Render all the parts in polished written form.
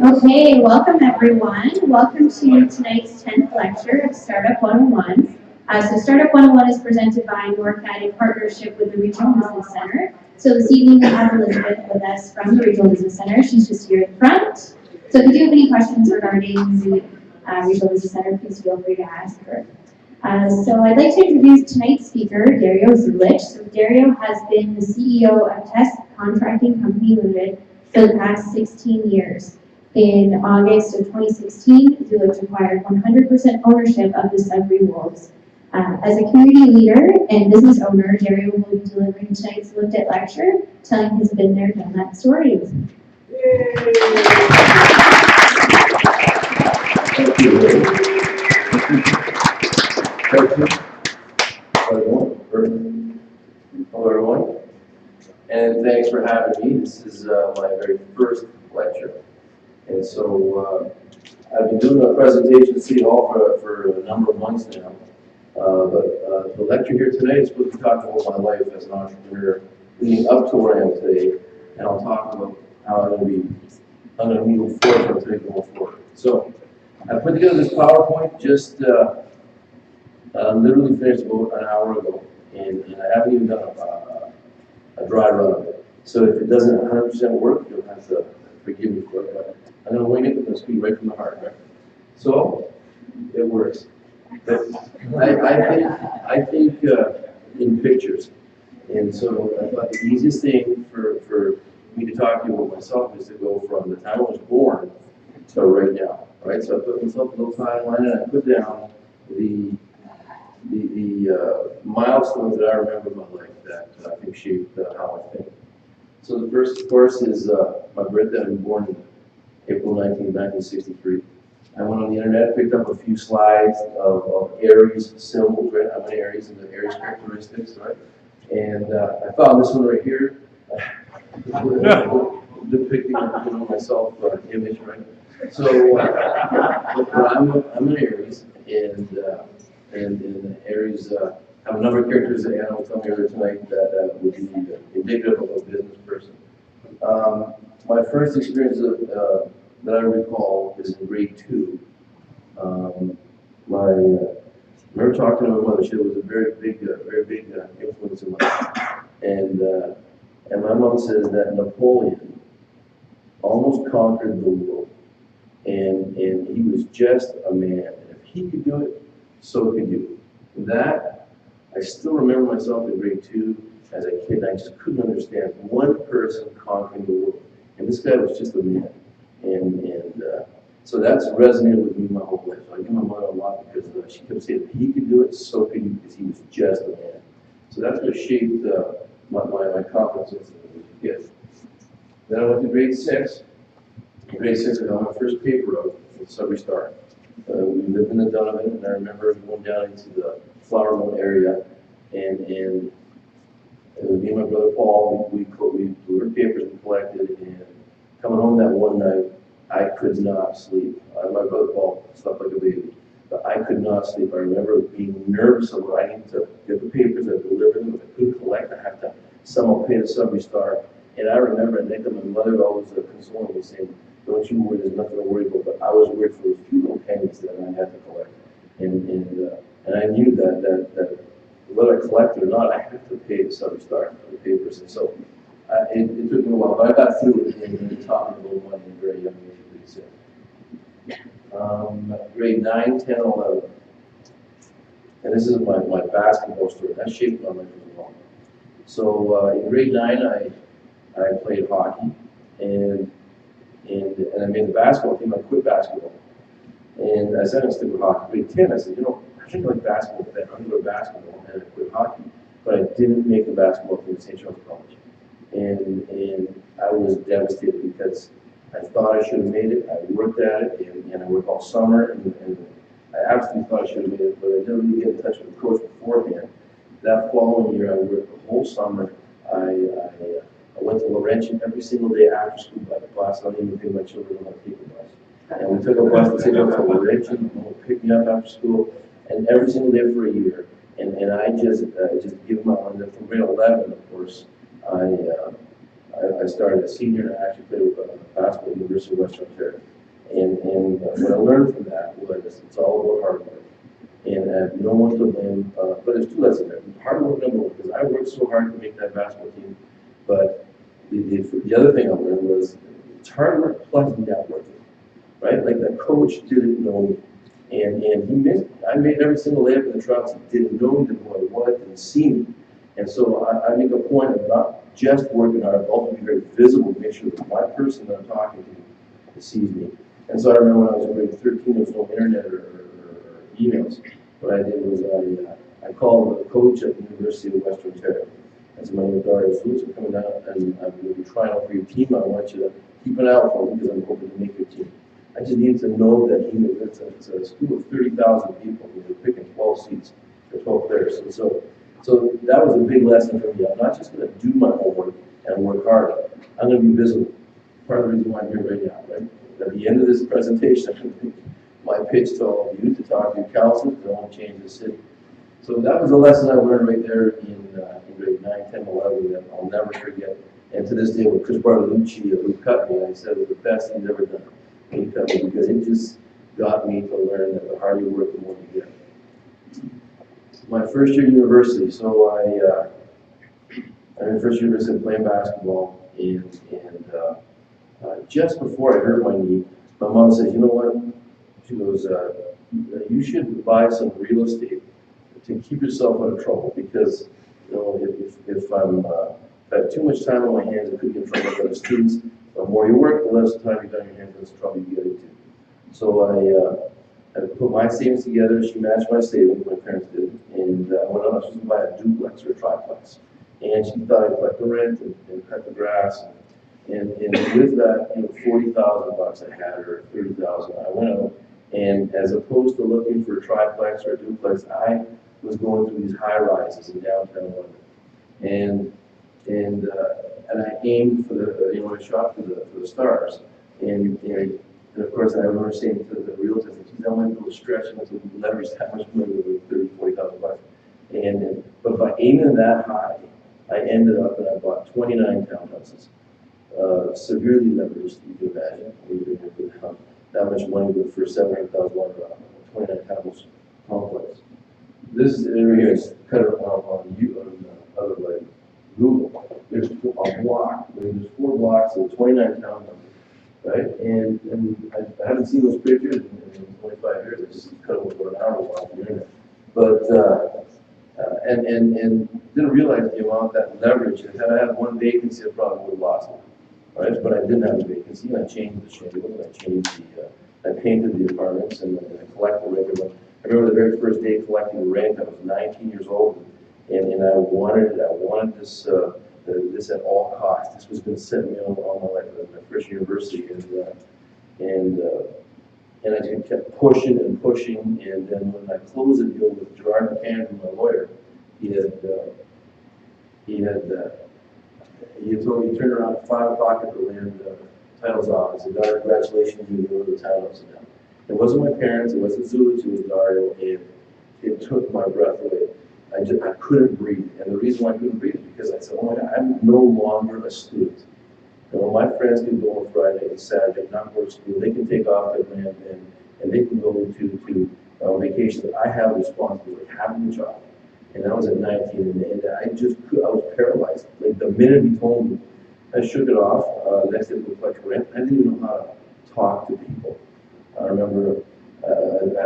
Okay, welcome everyone. Welcome to tonight's 10th lecture of Startup 101. So Startup 101 is presented by NORCAT in partnership with the Regional Business Center. So this evening we have Elizabeth with us from the Regional Business Center. She's just here at the front. So if you do have any questions regarding the Regional Business Center, please feel free to ask her. So I'd like to introduce tonight's speaker, Dario Zulich. So Dario has been the CEO of Test Contracting Company Limited for the past 16 years. In August of 2016, Zulich acquired 100% ownership of the Sudbury Wolves. As a community leader and business owner, Dario will be delivering tonight's Looked At lecture, telling his been there, done that stories. Thank you. Hello, everyone, and thanks for having me. This is my very first lecture, and so I've been doing a presentation at City Hall for a number of months now. But the lecture here today is supposed to talk about my life as an entrepreneur leading up to where I am today, and I'll talk about how I'm going to move forward today going forward. So I put together this PowerPoint just literally finished about an hour ago, and I haven't even done a dry run of it. So if it doesn't 100% work, you'll have to forgive me for it. But I'm going to wing it. I'm going to speak right from the heart, right? So it works. But I think in pictures, and so I thought the easiest thing for me to talk to you about myself is to go from the time I was born to right now, right? So I put myself a little timeline, and I put down the milestones that I remember in my life that I think shaped how I think. So the first, of course, is my birthday. I was born in April 1963. I went on the internet, picked up a few slides of Aries symbols, right? I'm an Aries and the Aries characteristics, right? And I found this one right here, depicting myself image, right? So I'm an Aries, and Aries have a number of characters that Anna will tell me earlier tonight that would be indicative of a business person. My first experience that I recall is in grade 2. I remember talking to my mother. She was a very big influence in my life. And my mom says that Napoleon almost conquered the world. And he was just a man. And if he could do it, so could you. That, I still remember myself in grade 2 as a kid. I just couldn't understand one person conquering the world. And this guy was just a man. So that's resonated with me my whole life. So I give my mother a lot because she kept saying if he could do it, so could you, because he was just a man. So that's what shaped my confidence as a kid. Then I went to grade 6. In grade 6, I got my first paper route with Sudbury Star. We lived in the Donovan, and I remember going down into the Flower Mill area, and it was me and my brother Paul. We delivered papers and collected, and coming home that one night, I could not sleep. My brother Paul slept like a baby, but I could not sleep. I remember being nervous about I need to get the papers and deliver them. If I couldn't collect, I have to somehow pay the Sudbury Star. And I remember at night that my mother would always consoling me, saying, "Don't you worry, there's nothing to worry about." But I was worried for those few little pennies that I had to collect, and I knew that whether I collected or not, I had to pay the Sudbury Star for the papers. And so it took me a while, but I got through it and taught me a little money in a very young age. Grade 9, 10, 11. And this is my basketball story. That shaped my life as well. So in grade 9, I played hockey, and I made the basketball team. I quit basketball. And I said I stick with hockey. Grade 10, I said, I think I like basketball, but I'm going to go to basketball, and I quit hockey. But I didn't make the basketball team at St. Charles College. And I was devastated because I thought I should have made it. I worked at it, and I worked all summer, and I absolutely thought I should have made it, but I didn't really get in touch with the coach beforehand. That following year, I worked the whole summer. I went to Laurentian every single day after school by the bus. I don't even think my children know how to take a bus. And we took a bus to take them to Laurentian, and would pick me up after school, and every single day for a year. And I just give my all. And from grade 11, of course, I started as a senior, and I actually played with basketball at the University of Western Ontario. And what I learned from that was it's all about hard work. And I have no one to blame, but there's two lessons there. Hard work, number one, because I worked so hard to make that basketball team. But the other thing I learned was it's hard work plus networking, right? Like the coach didn't know me. And he missed me. I made every single layup in the tryouts. He didn't know me, didn't know who I was, didn't see me. And so I make a point of not just working hard, but also be very visible to make sure that my person that I'm talking to sees me. And so I remember when I was in grade 13, there was no internet or emails. What I did was I called the coach at the University of Western Ontario. I said, my name is Dario, Zulich, I'm coming down and I'm going to be trying out for your team. I want you to keep an eye out for me because I'm hoping to make your team. I just needed to know that he knew it's a school of 30,000 people. We were picking 12 seats for 12 players. And so that was a big lesson for me. I'm not just going to do my homework and work hard. I'm going to be visible. Part of the reason why I'm here right now, right? At the end of this presentation, I'm going to make my pitch to all of you to talk to your counselors because I want to change the city. So that was a lesson I learned right there in grade 9, 10, 11 that I'll never forget. And to this day, with Chris Bartolucci, who cut me, I said it was the best he's ever done. He cut me because it just got me to learn that the harder you work, the more you get. My first year at university, so I'm in first year university playing basketball, and just before I hurt my knee, my mom said, you know what? She goes, you should buy some real estate to keep yourself out of trouble because, you know, if I have too much time on my hands, I could get in trouble with other students. The more you work, the less time you got in your hands, the less trouble you get into. So I put my savings together. She matched my savings, my parents did, and I went out to buy a duplex or a triplex. And she thought I'd collect the rent and cut the grass. And with that, you know, $40,000 I had, or $30,000, I went out. And as opposed to looking for a triplex or a duplex, I was going through these high rises in downtown London. And I aimed for the, you know, I shot for the stars. And of course, I remember saying to the realtor, geez, I went through a stretch and to leverage that much money with $30,000, $40,000. But by aiming that high, I ended up and I bought 29 townhouses. Severely leveraged, you can imagine. We didn't have that much money for $700,000 29 townhouse complex. This area here is cut on Google. There's a block. There's 4 blocks of 29 townhouses, right? And I haven't seen those pictures in 25 years. I just cut them for an hour on the internet. But and didn't realize the amount that leverage. Had I had one vacancy, I probably would have lost it. Right? But I didn't have a vacancy, and I changed the shingles, I painted the apartments, and I collected the rent. I remember the very first day collecting the rent. I was 19 years old, and I wanted it. I wanted this this at all costs. This was going to set me on my life at my first university, and I just kept pushing and pushing. And then when I closed the deal with Gerard McCann, my lawyer, he told me he turned around at 5 o'clock at the land title's office. He said, congratulations, you go to the title upside down. It wasn't my parents, it wasn't Zulich, it was Dario, and it took my breath away. I couldn't breathe. And the reason why I couldn't breathe is because I said, oh my God, I'm no longer a student. And when my friends can go on Friday and Saturday, not go to school, they can take off their land and they can go to vacation. I have a responsibility, having a job. And I was at 19, and I was paralyzed. Like the minute he told me, I shook it off. Next day, it looked like rent. I didn't even know how to talk to people. I remember I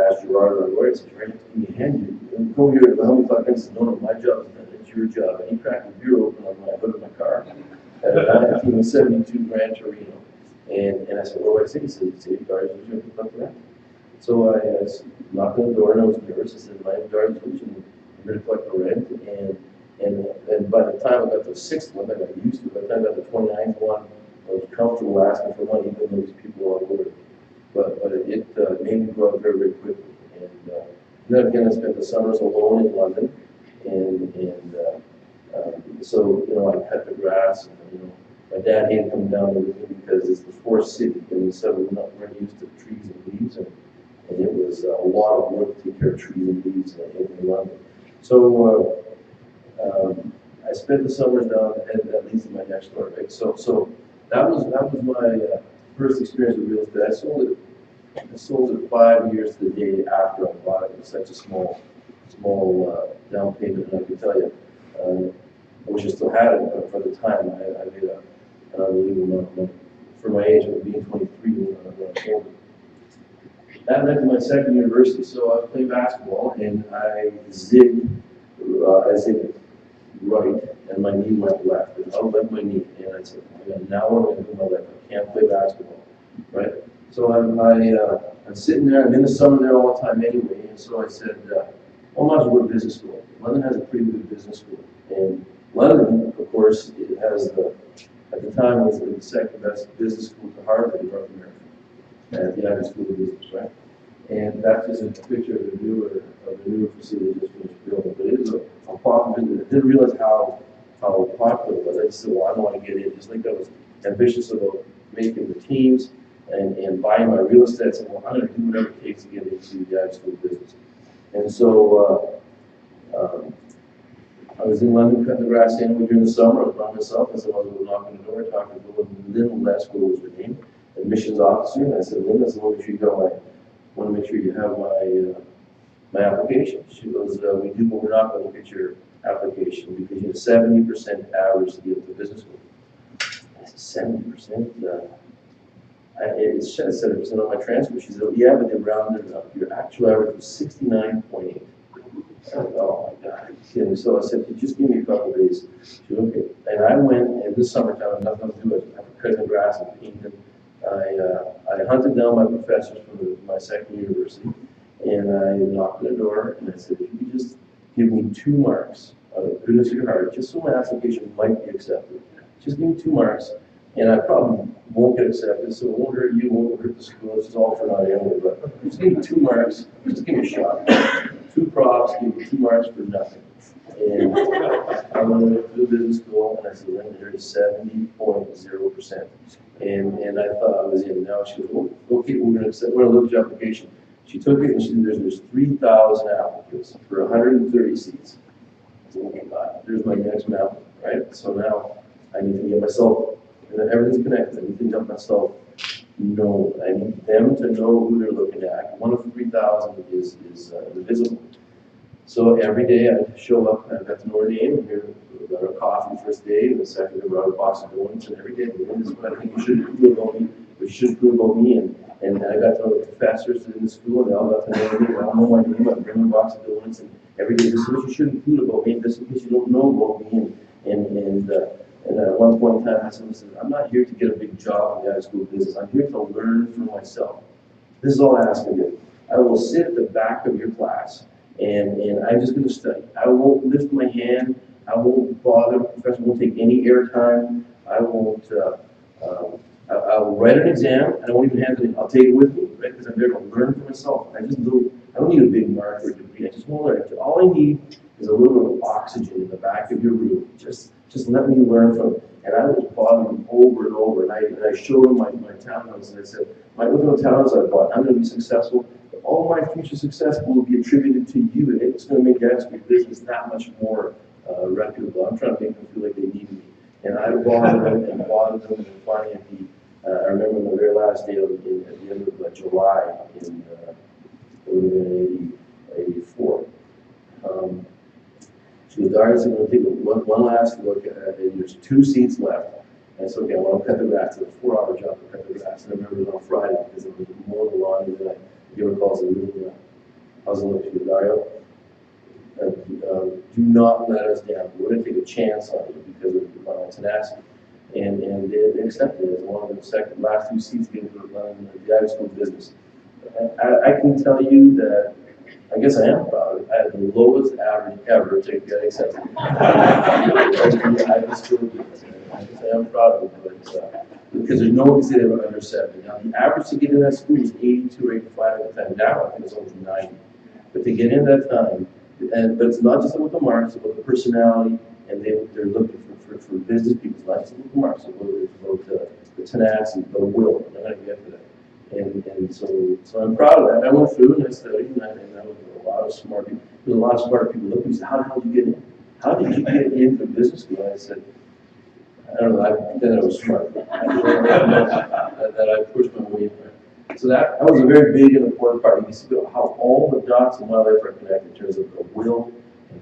asked Gerard, our lawyer, I said, Gerard, give me a hand. You come here to help me talk. I said, no, my job is done. It's your job. And he cracked the bureau open on my hood of my car. At a 1972 Gran Torino. And I said, what do I say? He said, Dario, you should have to rent. So I knocked on the door, and I was nervous. I said, my name is Dario, I'm going to collect the rent, and by the time I got to the 6th one, I got used to it. By the time I got to the 29th one, was comfortable asking for money, even though these people were on board. But it made me grow up very, very quickly. And then again, I spent the summers alone in London, so I cut the grass, and my dad hated coming down with me because it's the fourth city, and so we're not used to trees and leaves, and it was a lot of work to take care of trees and leaves in London. So I spent the summers down, and that leads to my next story, right? So that was my first experience with real estate. I sold it 5 years to the day after I bought it. It was such a small down payment, and I can tell you, I wish I still had it, but for the time, I made an unbelievable amount of money. For my age, of being 23 when I sold it. That led to my second university, so I was playing basketball, and I zigged right, and my knee went left, and I left my knee, and I said, now what am I going to do with my life? I can't play basketball, right? So I'm sitting there, I'm in the summer there all the time anyway, and so I said, well, I might as well go to business school. London has a pretty good business school, and London, of course, it has at the time, it was the second best business school to Harvard in North America, at the Ivy School of Business, right? And that's just a picture of the newer facility just finished building. But it is a popular business. I didn't realize how popular it was. I just said, well, I want to get in. Just like I was ambitious about making the teams and buying my real estate. I said, well, I'm going to do whatever it takes to get into the Ivy School of Business. And so I was in London cutting the grass anyway during the summer. I was by myself. I said, well, I was knocking the door, talking to Lynn Lesko was her name, admissions officer. And I said, Lynn, I said, well, make sure you got want to make sure you have my application. She goes, we do, but we're not going to look at your application because you have 70% average to get into business school. I said, 70%? It said 70% on my transcript. She said, yeah, but they rounded it up. Your actual average was 69.8. Oh my God. And so I said, just give me a couple of days. She said, okay. And I went, in this summertime, nothing to do with it. I cut the grass and painted. I hunted down my professors from my second university, and I knocked on the door, and I said, if you could just give me 2 marks out of the goodness of your heart, just so my application might be accepted. Just give me 2 marks, and I probably won't get accepted, so it won't hurt you, won't hurt the school, it's just all for naught anyway, but just give me 2 marks, just give me a shot. 2 profs, give me 2 marks for nothing. And I went to the business school, and I said, Lynn, there's 70.0%. And I thought I was in. Now she goes, oh, okay, we're going to look at your application. She took it, and she said, there's 3,000 applicants for 130 seats. I said, oh my God, there's my next map, right? So now I need to get myself, and everything's connected. I need to get myself known. I need them to know who they're looking at. One of 3,000 is visible. So every day I show up, and I've got to know her name, and here we got our coffee the first day, and the second we brought a box of donuts, and every day, this is what I think you should do about me, what you should do about me, and I got to know the professors in the school, and they all got to know me, they all know my name, I bring them a box of donuts, and every day, this is what you should include about me, this is what you don't know about me, and at one point in time, I said, listen, I'm not here to get a big job in the Ivy School of Business, I'm here to learn for myself. This is all I ask of you. I will sit at the back of your class, and I'm just going to study. I won't lift my hand. I won't bother the professor. I won't take any airtime. I won't. I'll write an exam, and I won't even hand it in. I'll take it with me, right? Because I'm there to learn for myself. I don't need a big mark or a degree. I just want to learn. All I need is a little bit of oxygen in the back of your room. Just let me learn from it. And I was bothering him over and over. And I showed him my townhouse, and I said, look at the townhouse I bought. I'm going to be successful. All my future success will be attributed to you, and it's going to make the Ivy School business that much more reputable. I'm trying to make them feel like they need me. And I bothered them, and finally I remember on the very last day at the end of July in 84. She goes, Dario, I'm going to take one last look at it, and there's 2 seats left. And so, okay, I want to cut the grass. It's a 4-hour job to cut the grass. And I remember it was on Friday because it was more than lawn, and I give her calls and really, how's it look to you, Dario? Do not let us down. We're going to take a chance on you because of my tenacity. And they accepted it as one of the last 2 seats getting to the Ivy School of Business. I can tell you that, I guess I am proud. I had the lowest average ever to get accepted. I guess I am proud of it, because there's no one considered under 70. Now, the average to get in that school was 82 or 85 at the time. Now, I think it's over 90. But to get in that time, but it's not just about the marks, it's about the personality, and they're looking for business people. It's not just about the marks, it's about the tenacity, the will. I'm going to get to that. And so I'm proud of that. I went through and I studied, and I was a lot of smart people. There's a lot of smart people looking. He said, how the hell did you get in? How did you get into business school? And I said, I don't know, then I was smart. that I pushed my way in there. So that was a very big and important part. You can see how all the dots in my life are connected in terms of the will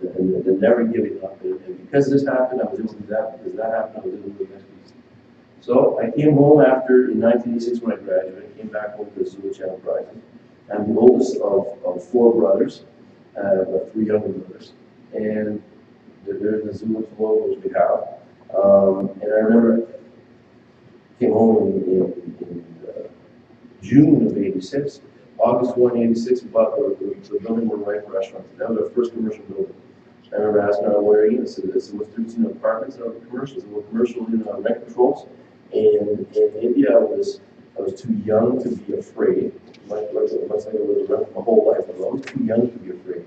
and the never giving up. And because this happened, I was able to do that. Because that happened, I was able to do the next piece. So I came home in 1986 when I graduated. I came back home to Zulich Enterprises. I'm the oldest of four brothers, three younger brothers. And there's the Zulich logo, which we have. And I remember I came home in June of '86. August 1, '86, we bought the building where Rife Restaurant. That was our first commercial building. I remember asking our lawyer, I said, what's 13 apartments out of commercials? And we're commercial in rent controls. And maybe I was too young to be afraid. Much like I was around my whole life. I was always too young to be afraid.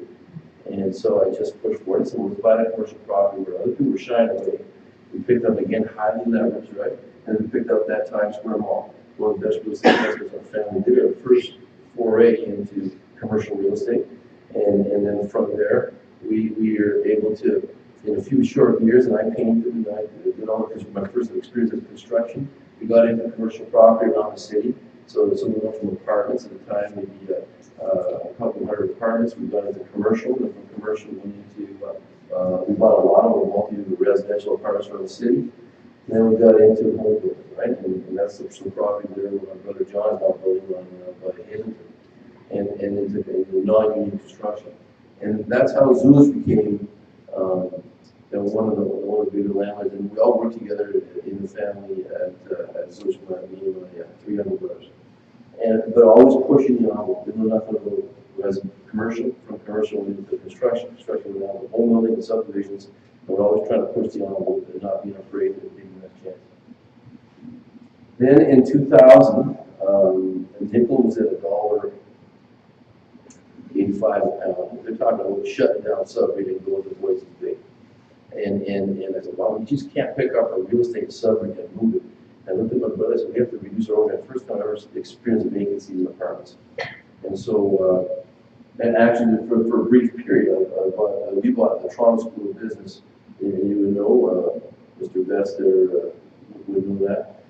And so I just pushed forward. So we bought a commercial property where other people were shying away. We picked up, again, highly leveraged, right? And we picked up that Times Square Mall. One of the best real estate investors in our family. We did our first foray into commercial real estate. And then from there, we were able to, in a few short years, and I painted and I did all this, my first experience in construction. We got into commercial property around the city. So we went from apartments at the time, maybe a couple hundred apartments. We got into commercial, and from commercial we went into, we bought a lot of multi-residential apartments around the city. And then we got into home building, right? And that's some property there where my brother John is now building on by Hazelton. And into non-union construction. And that's how Zulich became one of the bigger landlords. And we all worked together in the family at Zulich, me and my three younger brothers. But always pushing the envelope. Didn't know nothing about commercial, from commercial into construction went down to home building and subdivisions. And we're always trying to push the envelope and not being afraid of taking that chance. Then in 2000, nickel was at $1.85 a pound. They're talking about shutting down Subway and going to Voices Bay. And I said, well, we just can't pick up a real estate Subway and move it. And I looked at my brother and said, we have to reduce our overhead. First time I ever experienced a vacancy in apartments. And so, and actually for a brief period, we bought the Toronto School of Business. And you would know, Mr. Best there would know that.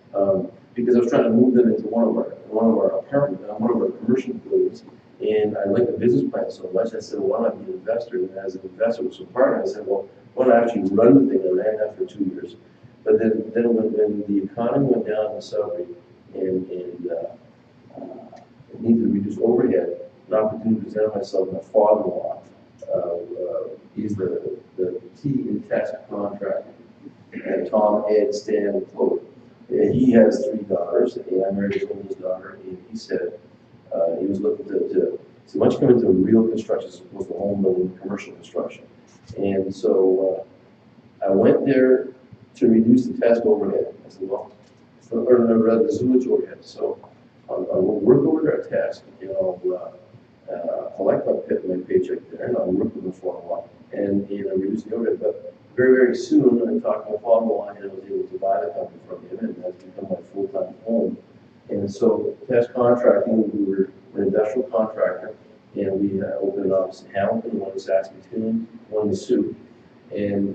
Because I was trying to move them into one of our apartments, one of our commercial buildings. And I liked the business plan so much, I said, well, why not be an investor? And as an investor with some partners, I said, well, why not actually run the thing? I ran that for 2 years. But then when the economy went down in the subway and it needed to reduce overhead, an opportunity to present myself, my father-in-law, he's the tea and test contractor, and Tom, Ed, Stan, and Chloe. And he has 3 daughters, and I married his oldest daughter, and he said, he was looking to so much come into real construction as opposed to home building, commercial construction. And so I went there to reduce the task overhead. I said, well, or rather the Zulich overhead. So I'll work over there at task, and I'll collect my paycheck there, and I'll work with my father-in-law and reduce the overhead. But very, very soon, I talked to my father-in-law, and I was able to buy the company from him, and that's become my full-time home. And so, test contracting, we were an industrial contractor, and we opened an office in Hamilton, one in Saskatoon, one in Sioux. And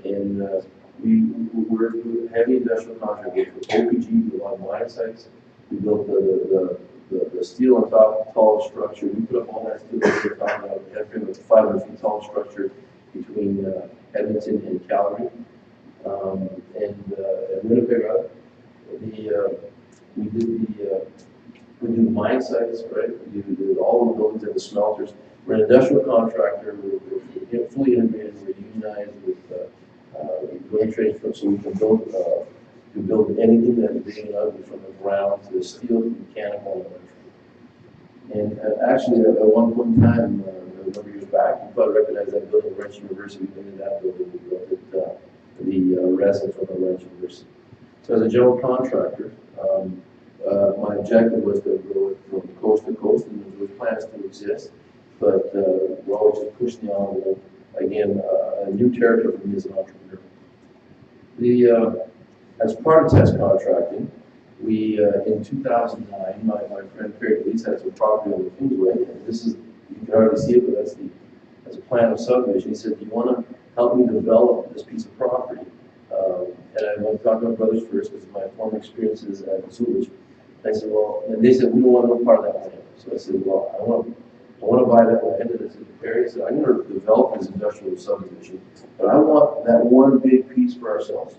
we were heavy industrial contracting for OPG, a lot of mine sites. We built the steel on top, tall structure. We put up all that steel that we're talking about. We had a 500 feet tall structure between Edmonton and Calgary. And Winnipeg, we do mine sites, right? We do all the buildings and the smelters. We're an industrial contractor. We're fully integrated. We're unionized with joint trades, so we can build anything that is big and ugly, from the ground to the steel, to mechanical, and electrical. And actually, at one point in time, a number of years back, you probably recognize that building, Wrench University. We did that building. We built it, the residence from the Wrench University. So as a general contractor, My objective was to grow it from coast to coast, and those plans still exist, but we're always just pushing the envelope. Again, a new territory for me as an entrepreneur. As part of test contracting, we, in 2009, my friend Perry Leeds has a property on the Kingsway, and this is, you can hardly see it, but that's a plan of subdivision. He said, do you want to help me develop this piece of property? And I went to talk to my brothers first, because of my former experiences at Zulich. I said, well, and they said, we don't want no part of that land. So I said, well, I want to buy that land. And I said, Perry, I said, I'm going to develop this industrial subdivision, but I want that one big piece for ourselves.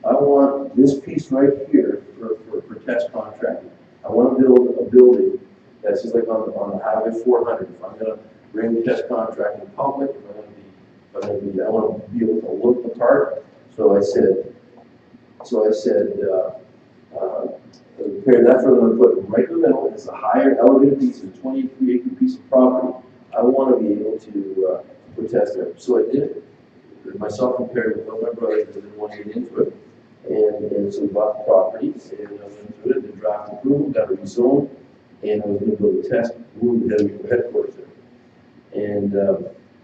I want this piece right here for test contracting. I want to build a building that's just like on the Highway 400. If I'm going to bring test contracting public, I want to be able to look the part. So I said, Perry, that's what I'm going to put right in the middle. It's a higher elevated piece, it's a 23-acre piece of property. I want to be able to put test there. So I did it. Myself and Perry, with my brothers, didn't want to get into it. And so we bought the property, and I went through it, the draft approval, got it rezoned, and I was going to build a test, move the headquarters there. And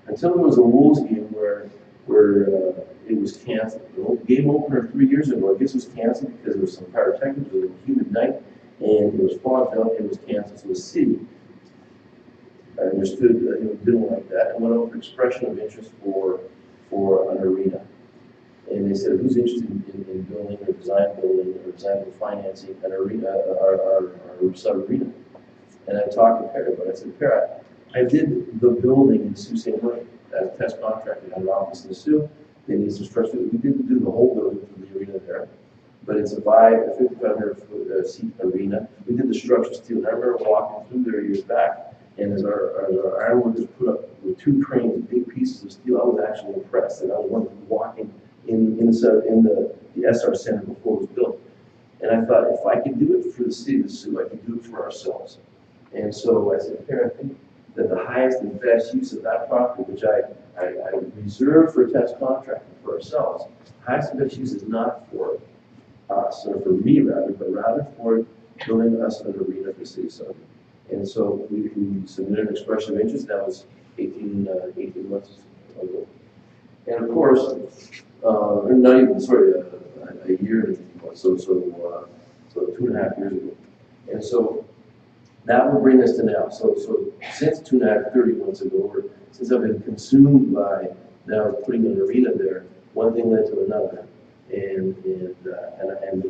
until there was a Wolves game where it was canceled. The game opener 3 years ago, I guess it was canceled because there was some pyrotechnics, it was a humid night, and it was fogged up, and it was canceled. So the city, I understood, didn't like that, and went over for expression of interest for an arena. And they said, who's interested in building or design or financing an arena, our sub-arena? And I talked to Perry, but I said, Perry, I did the building in Sault Ste. Marie as a test contractor. I had an office in Sault. They needed some structure. We didn't do the whole building for the arena there, but it's a 5,500 seat arena. We did the structure steel. And I remember walking through there years back, and as our ironworkers put up with 2 cranes, big pieces of steel, I was actually impressed. And I was one of them walking in the SR Center before it was built. And I thought, if I could do it for the city of Sault, I could do it for ourselves. And so I said, Perry, I think that the highest and best use of that property, which I reserved for a test contract for ourselves, highest and best use is not for us, or for me rather, but rather for building us an arena for the city. So, and so we submitted an expression of interest. That was 18 months ago. And of course, not even, sorry, a year, so 2.5 years ago. And so that will bring us to now. So since 30 months ago, or since I've been consumed by now putting an arena there, one thing led to another. And the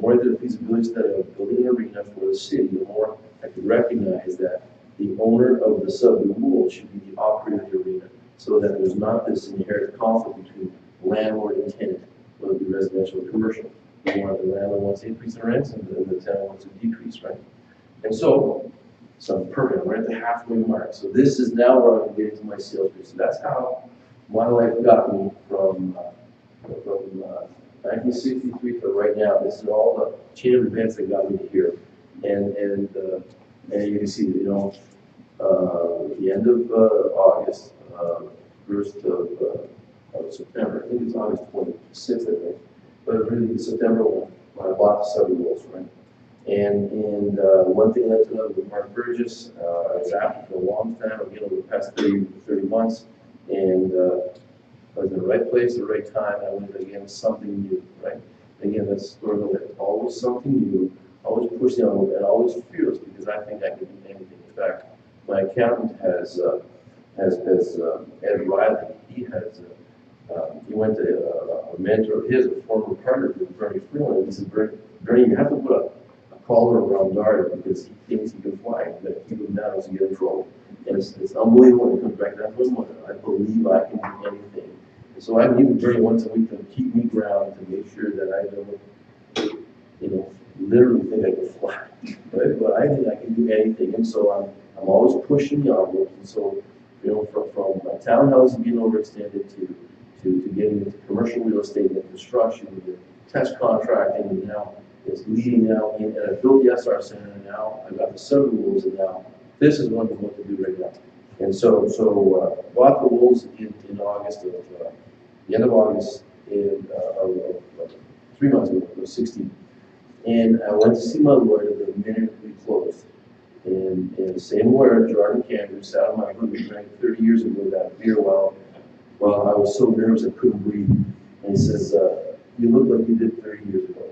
more I did a feasibility study of building an arena for the city, the more I could recognize that the owner of the Wolves should be the operator of the arena, so that there's not this inherent conflict between landlord and tenant, whether it be residential or commercial. The landlord wants to increase the rents, and the tenant wants to decrease, right? And so I'm perfect. I'm right at the halfway mark. So this is now where I'm getting to my sales pitch. So that's how my life got me from 1963 to right now. This is all the chain of events that got me to here. And you can see, the end of August, 1st of September. I think it's August 26th, I think. But really, it's September 1 when I bought the Wolves, right? And one thing led to another with Mark Burgess. I was after for a long time, again, over the past 30 months. And I was in the right place at the right time. I went again something new, right? Again, that's sort of like always something new, always pushing on, and always fearless, because I think I can do anything. In fact, my accountant has Ed Riley. He went to a mentor of his, a former partner with Bernie Freeland. He said, Bernie, you have to put a collar around Dario because he thinks he can fly. You got to keep him down as you get in trouble. And it's unbelievable when it comes back down to his mother. I believe I can do anything. And so I meet with Bernie once a week to keep me grounded, to make sure that I don't, literally think I can fly. Right? But I think I can do anything. And so I'm always pushing the envelope. And so, from my townhouse being overextended to getting into commercial real estate and construction, to test contracting, and now it's leading now. And I built the SR Center, and now I've got the Wolves, and now this is what I'm going to do right now. And so bought the Wolves in August of the end of August of 3 months ago, it was 16. And I went to see my lawyer the minute we closed. And the same lawyer, Jordan Cameron, sat on my room with me 30 years ago, that beer while I was so nervous I couldn't breathe. And he says, you look like you did 30 years ago.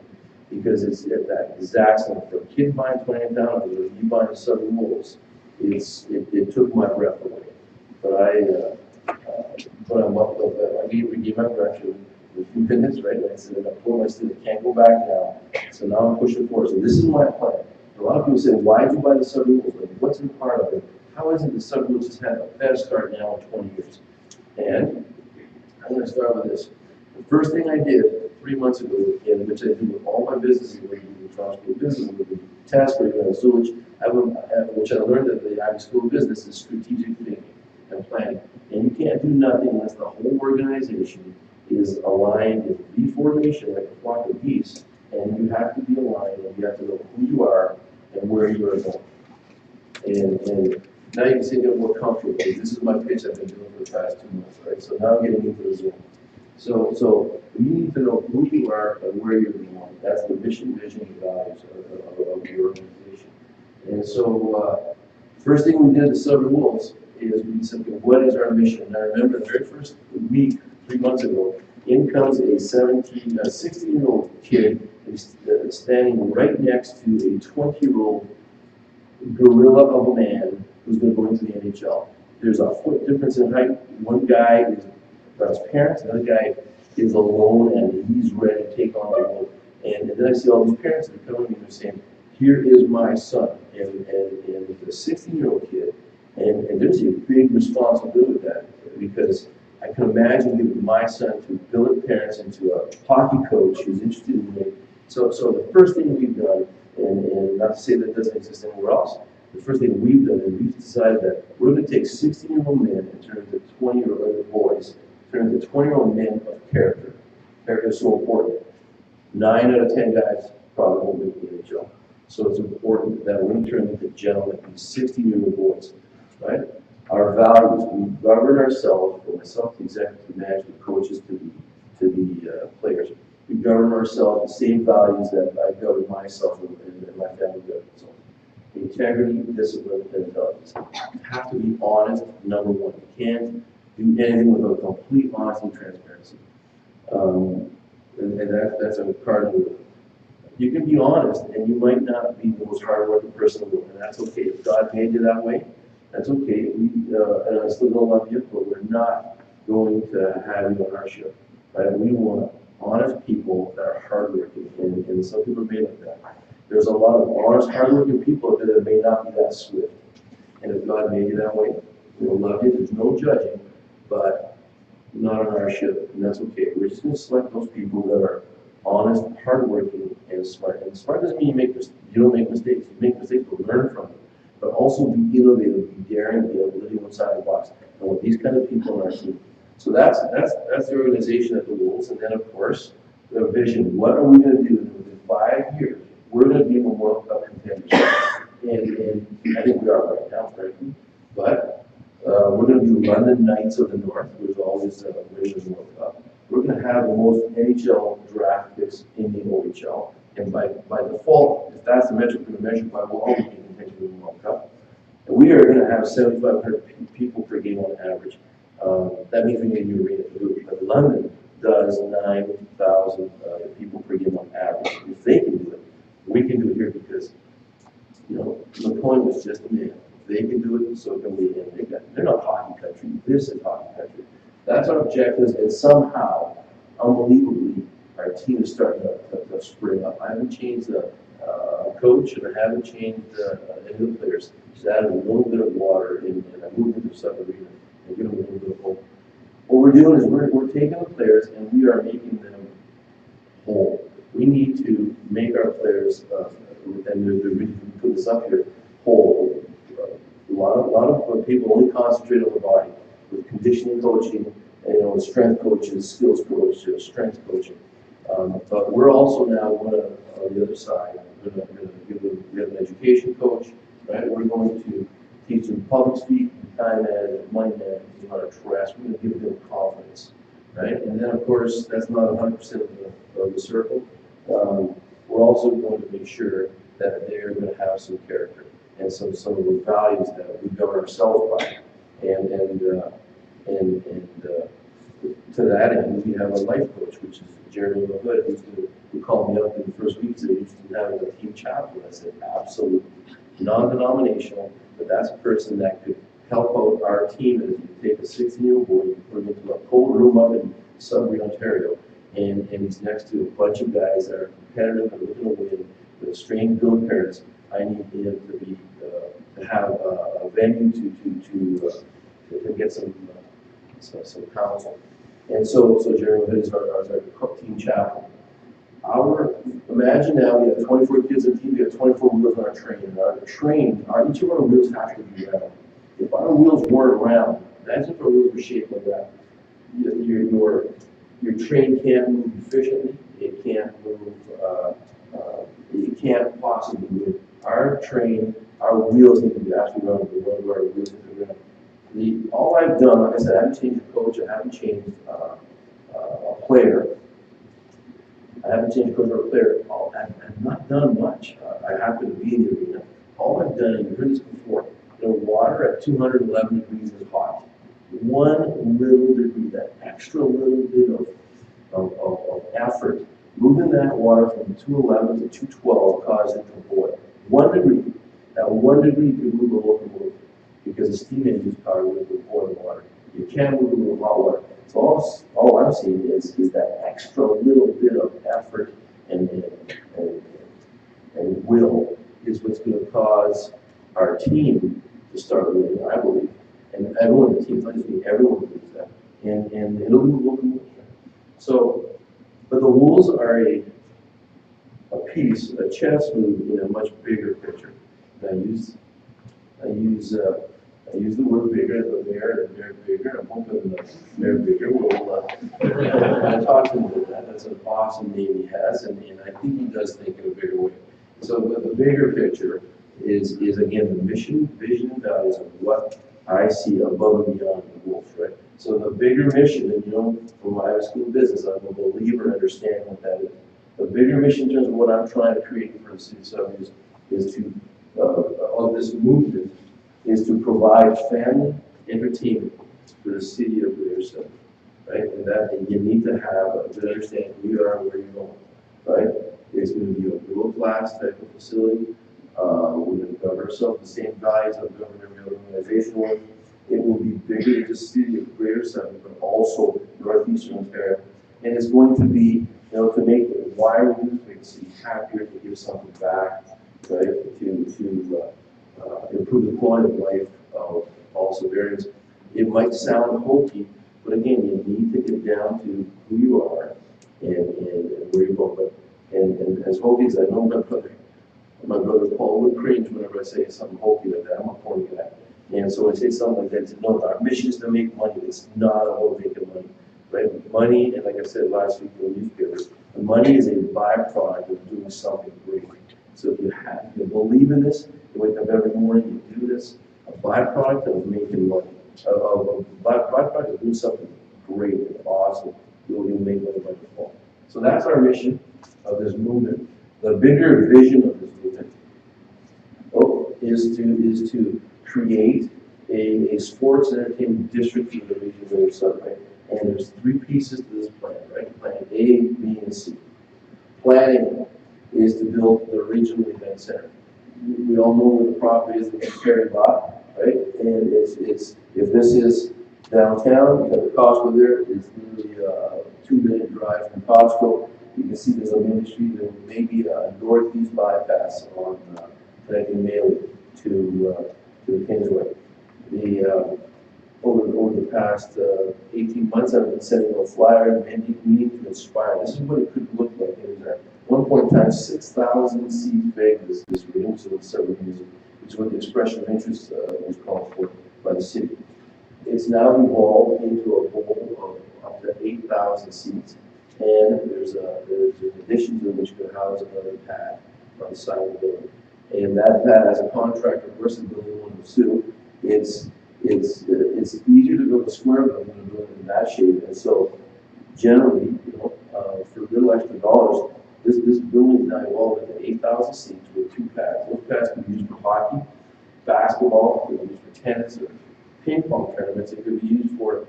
Because it's at that exact same, for a kid buying 29 down, or you buying the Southern Wolves, it took my breath away. But I'm up with that. I gave my direction in a few minutes, right? And I said, I told my student, I can't go back now. So now I'm pushing forward. So this is my plan. A lot of people say, why did you buy the Southern Wolves? Like, what's in part of it? How is it the Southern Wolves just had a better start now in 20 years? And I'm going to start with this. The first thing I did 3 months ago, and which I do with all my businesses, with the Toronto School of Business, with the task force at Zulich, which I learned at the Ivy School of Business, is strategic thinking and planning. And you can't do nothing unless the whole organization is aligned in bee formation, like a flock of geese, and you have to be aligned, and you have to know who you are and where you are going. And now you can see get more comfortable. This is my pitch I've been doing for the past 2 months, right? So now I'm getting into the Zoom. So you need to know who you are and where you're going. That's the mission, vision, and values of your organization. And so first thing we did at the Southern Wolves is we said, okay, what is our mission? And I remember the very first week, 3 months ago, in comes a 16-year-old kid standing right next to a 20-year-old gorilla of a man who's going to go into the NHL. There's a foot difference in height. One guy is got his parents, the other guy is alone and he's ready to take on the world. And then I see all these parents that are coming and they're saying, here is my son. And it's a 16-year-old kid. And there's a big responsibility with that because I can imagine giving my son to billet parents and to a hockey coach who's interested in me. So the first thing we've done, and not to say that doesn't exist anywhere else, the first thing we've done is we've decided that we're going to take 16-year-old men and turn into 20-year-old boys, turn into 20-year-old men of character. Character is so important. 9 out of 10 guys probably won't make the NHL. So it's important that we're going to turn into gentlemen, these 16-year-old boys, right? Our values, we govern ourselves, from myself, the executive management coaches to the players. We govern ourselves the same values that I govern myself and my family govern themselves. Integrity, discipline, and intelligence. You have to be honest, number one. You can't do anything without complete honesty and transparency. And that's a cardinal rule. You can be honest, and you might not be the most hardworking person in the world, and that's okay. If God made you that way, that's okay. And I still don't love you, but we're not going to have you on our ship. Right? We want honest people that are hardworking, and some people are made like that. There's a lot of honest, hardworking people out there that may not be that swift. And if God made you that way, we'll love you. There's no judging, but not on our ship, and that's okay. We're just going to select those people that are honest, hardworking, and smart. And smart doesn't mean you don't make mistakes. You make mistakes, but learn from them. But also be innovative, be daring, be living outside the box. And with these kind of people on our team. So that's the organization at the Wolves. And then, of course, the vision. What are we going to do within 5 years? We're going to be in the World Cup contenders. And I think we are right now, frankly. But we're going to be London Knights of the North. There's always winning the World Cup. We're going to have the most NHL draft picks in the OHL. And by default, if that's the metric we're going to measure by, we'll always be contending in the World Cup. And we are going to have 7,500 people per game on average. That means we need a new arena to do it. But London does 9,000 people per game on average. If they can do it, we can do it here because, Napoleon was just a man. If they can do it, so can we. And they're not hockey country. This is hockey country. That's our objectives, and somehow, unbelievably, our team is starting to spring up. I haven't changed the coach, and I haven't changed any of the players. Just added a little bit of water, and I moved into the arena and give them a little bit of hope. What we're doing is we're taking the players, and we are making them whole. We need to make our players, and there's a reason we put this up here, whole. A lot of people only concentrate on the body with conditioning coaching, and strength coaches, skills coaches, strength coaching. But we're also now going to, on the other side, we have an education coach, right? We're going to teach them public speaking, time management, money management, how to trust. We're going to give them confidence, right? And then, of course, that's not 100% of the circle. we're also going to make sure that they're going to have some character and some of the values that we govern ourselves by. And to that end, we have a life coach, which is Jeremy Hood, who called me up in the first week, so he's having a team chaplain. I said, absolutely. Non-denominational, but that's a person that could help out our team. As you take a 16-year-old boy, you put him into a cold room up in Sudbury, Ontario, and he's next to a bunch of guys that are competitive and looking to win with strange build parents. I need him to be to have a venue to get some counsel. And so Jeremy Hood is our team chaplain. Imagine now we have 24 kids on the team, we have 24 wheels on our train. Each of our wheels have to be round. If our wheels weren't round, imagine if our wheels were shaped like that. Your train can't move efficiently, it can't move, it can't possibly move. Our wheels need to be actually round, the one where our wheels need to be round. All I've done, like I said, I haven't changed a coach, I haven't changed a player. I haven't changed coach or a player. I've not done much. I happen to be in the arena. All I've done, and you've heard this before, water at 211 degrees is hot. One little degree, that extra little bit of effort, moving that water from 211 to 212 caused it to boil. 1 degree. That 1 degree could move a locomotive because the steam engine's power with boiling water. You can't move it with hot water. So all I'm seeing is that extra little bit of effort and will is what's going to cause our team to start winning, I believe. And everyone on the team, not just me, everyone believes that. And it'll move locomotive. So, but the Wolves are a chess move in a much bigger picture. I use the word bigger, the mayor bigger. I'm hoping the mayor bigger will. I talked to him about that. That's an awesome name he has, and I think he does think in a bigger way. So, but the bigger picture is again the mission, vision, and values of what I see above and beyond the Wolves, right? So the bigger mission, and from my school business, I'm a believer in understanding what that is. The bigger mission in terms of what I'm trying to create for the city of Sudbury is to of this movement is to provide family entertainment for the city of Sudbury, right? And that you need to have a good understanding of who you are and where you're going, right? It's going to be a world-class type of facility. We're going to govern ourselves the same values that govern every other organization with. It will be bigger than just the city of Greater Sudbury, but also northeastern Ontario. And it's going to be, to make why we do make the city happier, to give something back, right? To improve the quality of life of all Sudburyans. It might sound hokey, but again, you need to get down to who you are and where you're going. And as hokey as I know my brother Paul would cringe whenever I say something hokey like that. I'm a corny guy. And so I say something like that, he said, no, our mission is to make money. It's not about making money, right? Money, and like I said last week in the newspapers, money is a byproduct of doing something great. So if you believe in this, you wake up every morning, you do this, a byproduct of making money, a byproduct of doing something great and awesome, you'll make money by default. So that's our mission of this movement. The bigger vision of this movement is to create a sports and entertainment district for the region of Sudbury. And there's 3 pieces to this plan, right? Plan A, B, and C. Plan A is to build the regional event center. We all know where the property is that Perry bought, right? And if this is downtown, you got the Costco there. It's literally a 2-minute drive from Costco. You can see there's a main street. There may be a northeast bypass on connecting Maley to the Kingsway. Over the past 18 months, I've been sending a flyer and meeting to inspire. This is what it could look like. It was at one point in time 6,000 seat vacancies this year, so several years, which is what the expression of interest was called for by the city. It's now evolved into a goal of up to 8,000 seats. And there's an addition to which could house another pad on the side of the building. And that pad, as a contractor versus building one of two, it's easier to build a square building than a building in that shape. And so generally, for little extra dollars, this building is now evolved into 8,000 seats with 2 pads. Those pads can be used for hockey, basketball, it could be used for tennis or ping pong tournaments. It could be used for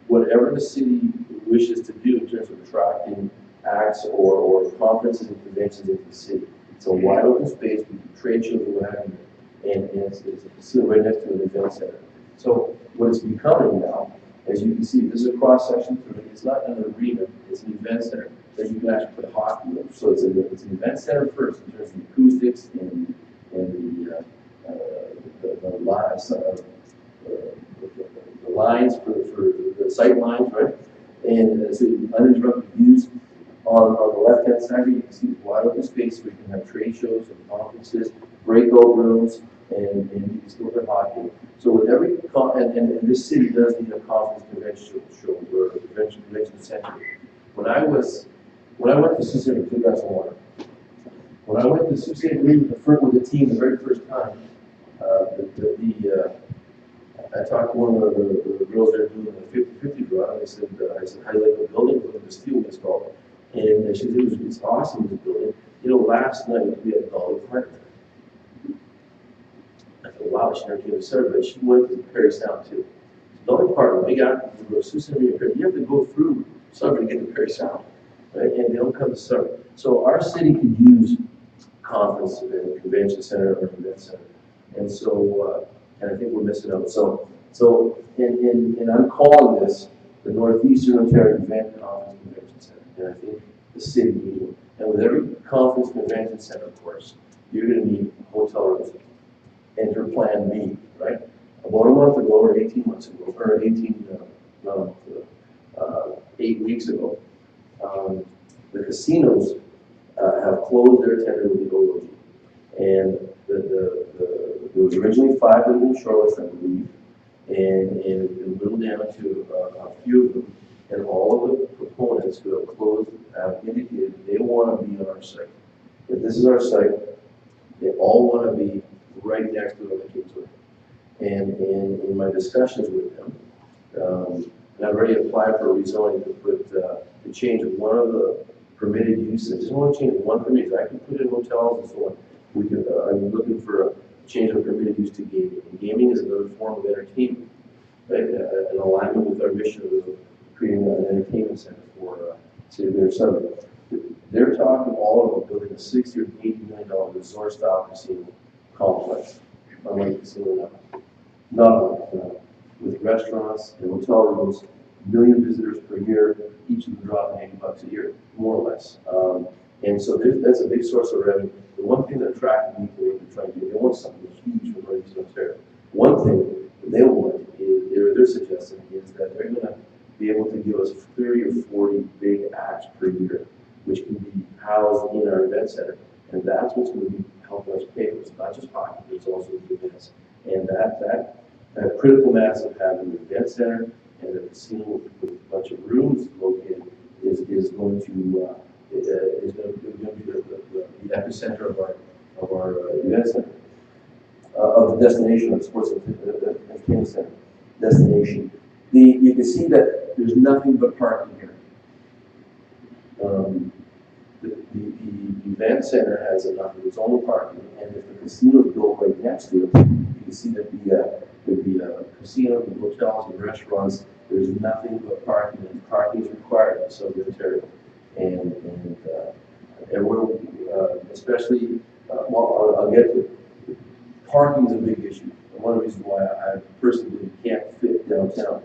whatever the city wishes to do in terms of attracting acts or conferences and conventions into the city. It's a wide open space, we do trade shows and what have you, and it's still right next to an event center. So what it's becoming now, as you can see, this is a cross section through it. It's not an arena, it's an event center that you can actually play hockey in. So it's an event center first in terms of the acoustics and the lines for the sight lines, right? And so uninterrupted views. On the left-hand side, you can see the wide open space where you can have trade shows and conferences, breakout rooms, and you can still play hockey. So with every, and this city does need a conference convention show or a convention center. When I went to Sioux City in 2001, when I went to Sioux City with the team the very first time, I talked to one of the girls there doing the 50-50 draw, and I said, how do you like the building? Look at this field it's called. And she said, it's awesome, this building. You know, last night we had a Dolly Parton. I thought, wow, she never came to celebrate. She went to Perry Sound too. Dolly Parton, big actor, you go to Sioux City and Perry. You have to go through Sudbury to get to Perry Sound, right? And they don't come to Sudbury. So our city could use conference and convention center or event center. And so, and I think we're missing out. And I'm calling this the Northeastern Ontario Event Conference Convention Center. And I think the city needs one. And with every conference convention center, of course, you're going to need hotel rooms. Enter Plan B, right? About a month ago, or 18 months ago, or 8 weeks ago, the casinos have closed their tender with the OLG. And there was originally 5 that were in Charlotte, I believe, and it whittled down to a few of them. And all of the proponents who have closed have indicated they want to be on our site. If this is our site, they all want to be right next to the Kingsway. And in my discussions with them, and I've already applied for a rezoning to put to change one of the permitted uses. I just want to change one permitted. I can put in hotels and so on. We could. I'm looking for a change of permitted use to gaming. And gaming is another form of entertainment, right? An alignment with our mission of creating an entertainment center for City of Mayor Summit. They're talking all about building a $60 or $80 million resort-style casino complex. Unlike casino now. With restaurants and hotel rooms, 1 million visitors per year, each of them dropping $80 a year, more or less. And so that's a big source of revenue. The one thing that attracted me to what they're trying to do, they want something huge for Northeast Ontario. One thing that they want is, they're suggesting is that they're going to be able to give us 30 or 40 big acts per year, which can be housed in our event center. And that's what's going to be helping us pay for it. It's not just hockey, but it's also the events. And that critical mass of having the event center and a casino with a bunch of rooms located is going to be the epicenter of our event center, of the destination of the sports entertainment center destination. You can see that there's nothing but parking here. The event center has enough of its own parking, and if the casino is built right next to it, you can see that the casino, the hotels, and restaurants, there's nothing but parking, and parking is required in Southern Ontario. And we're, especially, I'll get to it. Parking is a big issue. One of the reasons why I personally can't fit downtown.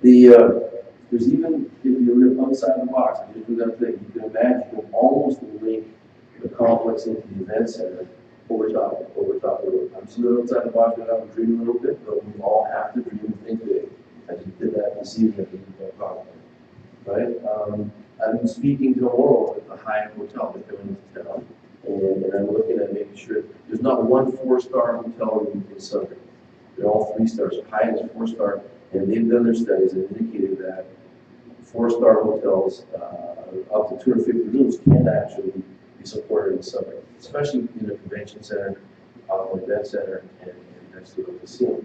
There's even, if you live outside the box, if you do that thing, you can imagine you can almost link the complex into the event center over top of the road. I'm still outside the box, but I'm dreaming a little bit, but we all have to dream and think big. I just did that this evening at the park, right? I've been speaking tomorrow at the Hyatt Hotel that they're into town, and I'm looking at making sure there's not one 4-star hotel in Sudbury. They're all 3 stars. Hyatt is 4-star, and they've done their studies and indicated that 4-star hotels up to 250 rooms can actually be supported in Sudbury, especially in a convention center, an event center, and next to a casino.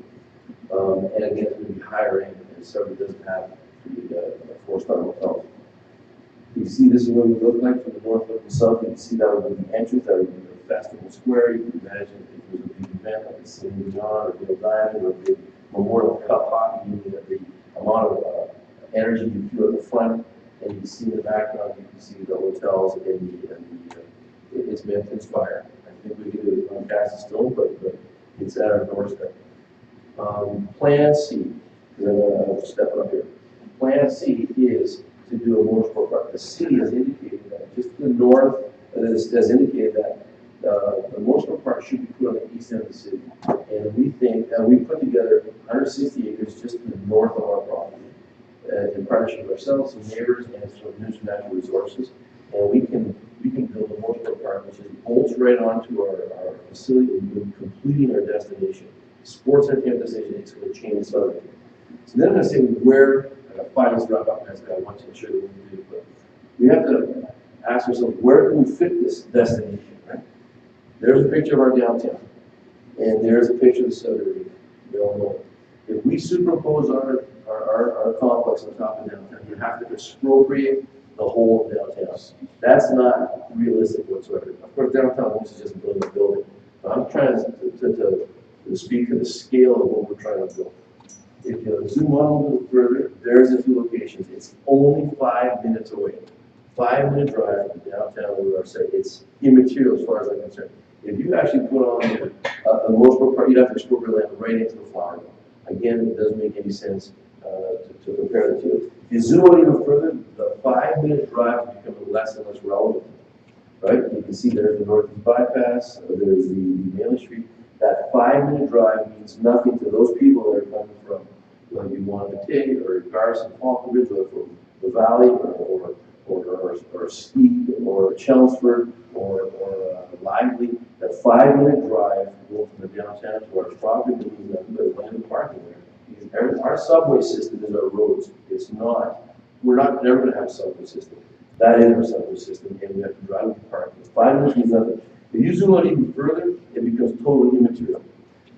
And again, it's going to be higher end, and Sudbury doesn't have the 4-star hotels. The you see this is what it would look like from the north, look, and south. You can see that would be the entrance, that would be the festival square. You can imagine if it was a big event like a Celine Dion or Bill Diamond or a big Memorial Cup hockey, you know, the amount of energy you feel at the front, and you can see in the background, you can see the hotels it's meant to inspire. I think we can do it on cast of stone, but it's at our doorstep. Plan C, because I'm stepping up here. Plan C is to do a motorsport park. The city has indicated that just to the north, has indicated that the motorsport park should be put on the east end of the city. And we think, we put together 160 acres just to the north of our property in partnership with ourselves, some neighbors, and some natural resources. And we can build a motorsport park which is bolts right onto our facility and we're completing our destination. Sports entertainment destination, it's going to change the subject. So then I'm going to say where, I got 5 minutes to wrap up, guys, I want to show you what we do, but we have to ask ourselves, where can we fit this destination, right? There's a picture of our downtown, and there's a picture of the suburb. We all know it. If we superimpose our complex on top of downtown, you have to expropriate the whole of downtown. That's not realistic whatsoever. Of course, downtown is just building a building. But I'm trying to speak to the scale of what we're trying to build. If you zoom on a little further, there's the 2 locations. It's only 5 minutes away. 5-minute drive from downtown where our site. It's immaterial as far as I'm concerned. If you actually put on a motorsport park, you'd have to expropriate land right into the flower dome. Again, it doesn't make any sense to compare the two. If you zoom out even further, the 5-minute drive becomes less and less relevant. Right? You can see there's the Northeast Bypass, there's the Main Street. That 5-minute drive means nothing to those people that are coming from, whether you want to take or Garrison, Falconbridge, or from the Valley, or Steed, or Chelmsford, or Lively. That 5-minute drive going from the downtown to our property means nothing but land and parking there. Our subway system is our roads. It's not. We're never going to have a subway system. That is our subway system, and we have to drive and park. 5 minutes means nothing. If you zoom out even further, it becomes totally immaterial.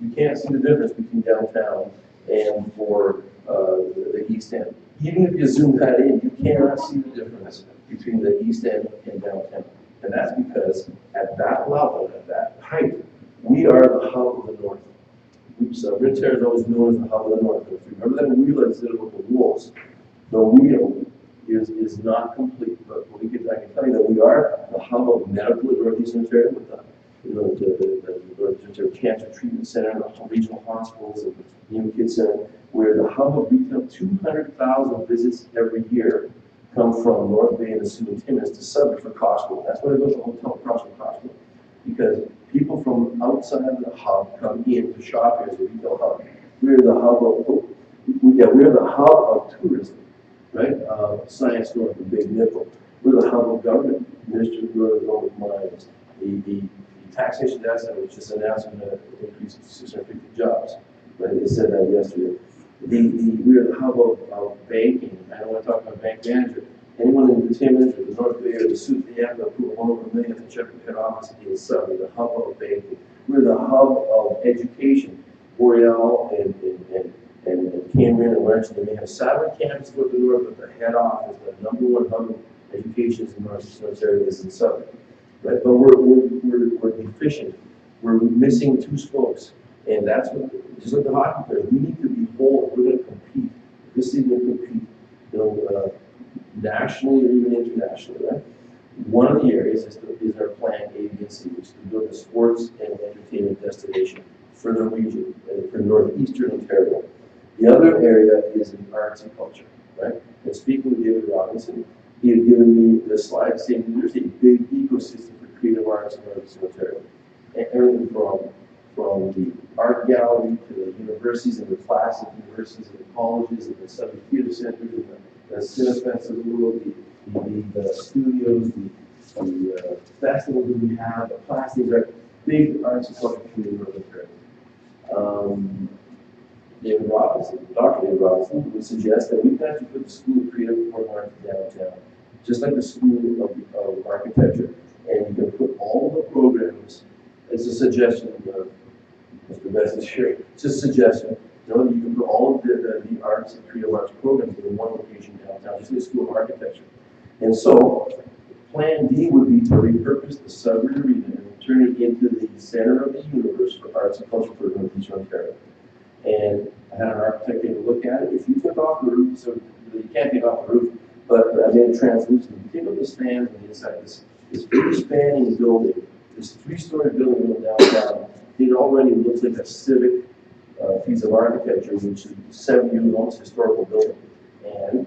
You can't see the difference between downtown and for the east end. Even if you zoom that in, you cannot see the difference between the east end and downtown. And that's because at that level, at that height, we are the hub of the north. So Red Terre is always known as the hub of the north. If you remember that wheel I said about the wolves, the wheel is not complete, but I can tell you that we are the hub of medical in Northeastern Ontario with the Northeastern Ontario Cancer Treatment Center, the regional hospitals, and the New Kids Center. We're the hub of retail. 200,000 visits every year come from North Bay and the Sioux and Timmins to Sudbury for Costco. That's why they go to the hotel across from Costco, because people from outside of the hub come in to shop here as a retail hub. We're the hub we're the hub of tourism. Right? Science going for big nickel. We're the hub of government. Ministry of Government Mines. The taxation debt center, which is announcing an increase of 650 jobs. Right? They said that yesterday. We are the hub of banking. I don't want to talk about bank manager. Anyone in the Timmins or the North Bay or the Sioux, they have to approve $1 over $1 million to check the head office in the Sudbury, the hub of banking. We're the hub of education. Boreal and Cameron and Lawrence, they may have satellite campuses to the north, but the head office, the #1 hub of education in North Ontario is in Sudbury. Right? But we're deficient. We're missing 2 spokes. And that's what, just like the hockey players, we need to be whole. We're going to compete. This is going to compete, nationally or even internationally, right? One of the areas is our plan A, B, and C, which is to build a sports and entertainment destination for the region, for Northeastern Ontario. The other area is in arts and culture, right? And speaking with David Robinson, he had given me the slide saying there's a big ecosystem for creative arts in Northeastern Ontario. And everything from the art gallery to the universities and the classic universities and the colleges and the Southern Theatre Centers and the Cinefests of the world, the studios, the festivals that we have, the plastics, are big arts and culture community in North Ontario. David Robinson, Dr. David Robinson, would suggest that we can actually put the School of Creative Performing Arts downtown, just like the School of Architecture, and you can put all the programs. It's a suggestion. Mr. Best is here. It's a suggestion. You can put all of the arts and creative arts programs in one location downtown, just like the School of Architecture. And so, Plan D would be to repurpose the Sudbury Arena and turn it into the center of the universe for arts and culture for Northeastern Ontario. And I had an architect take a look at it. If you took off the roof, so you can't take off the roof, but I made it translucent. If you take up the stands on the inside, this big spanning building, this three-story building going downtown, it already looks like a civic piece of architecture, which is 70 years old, historical building. And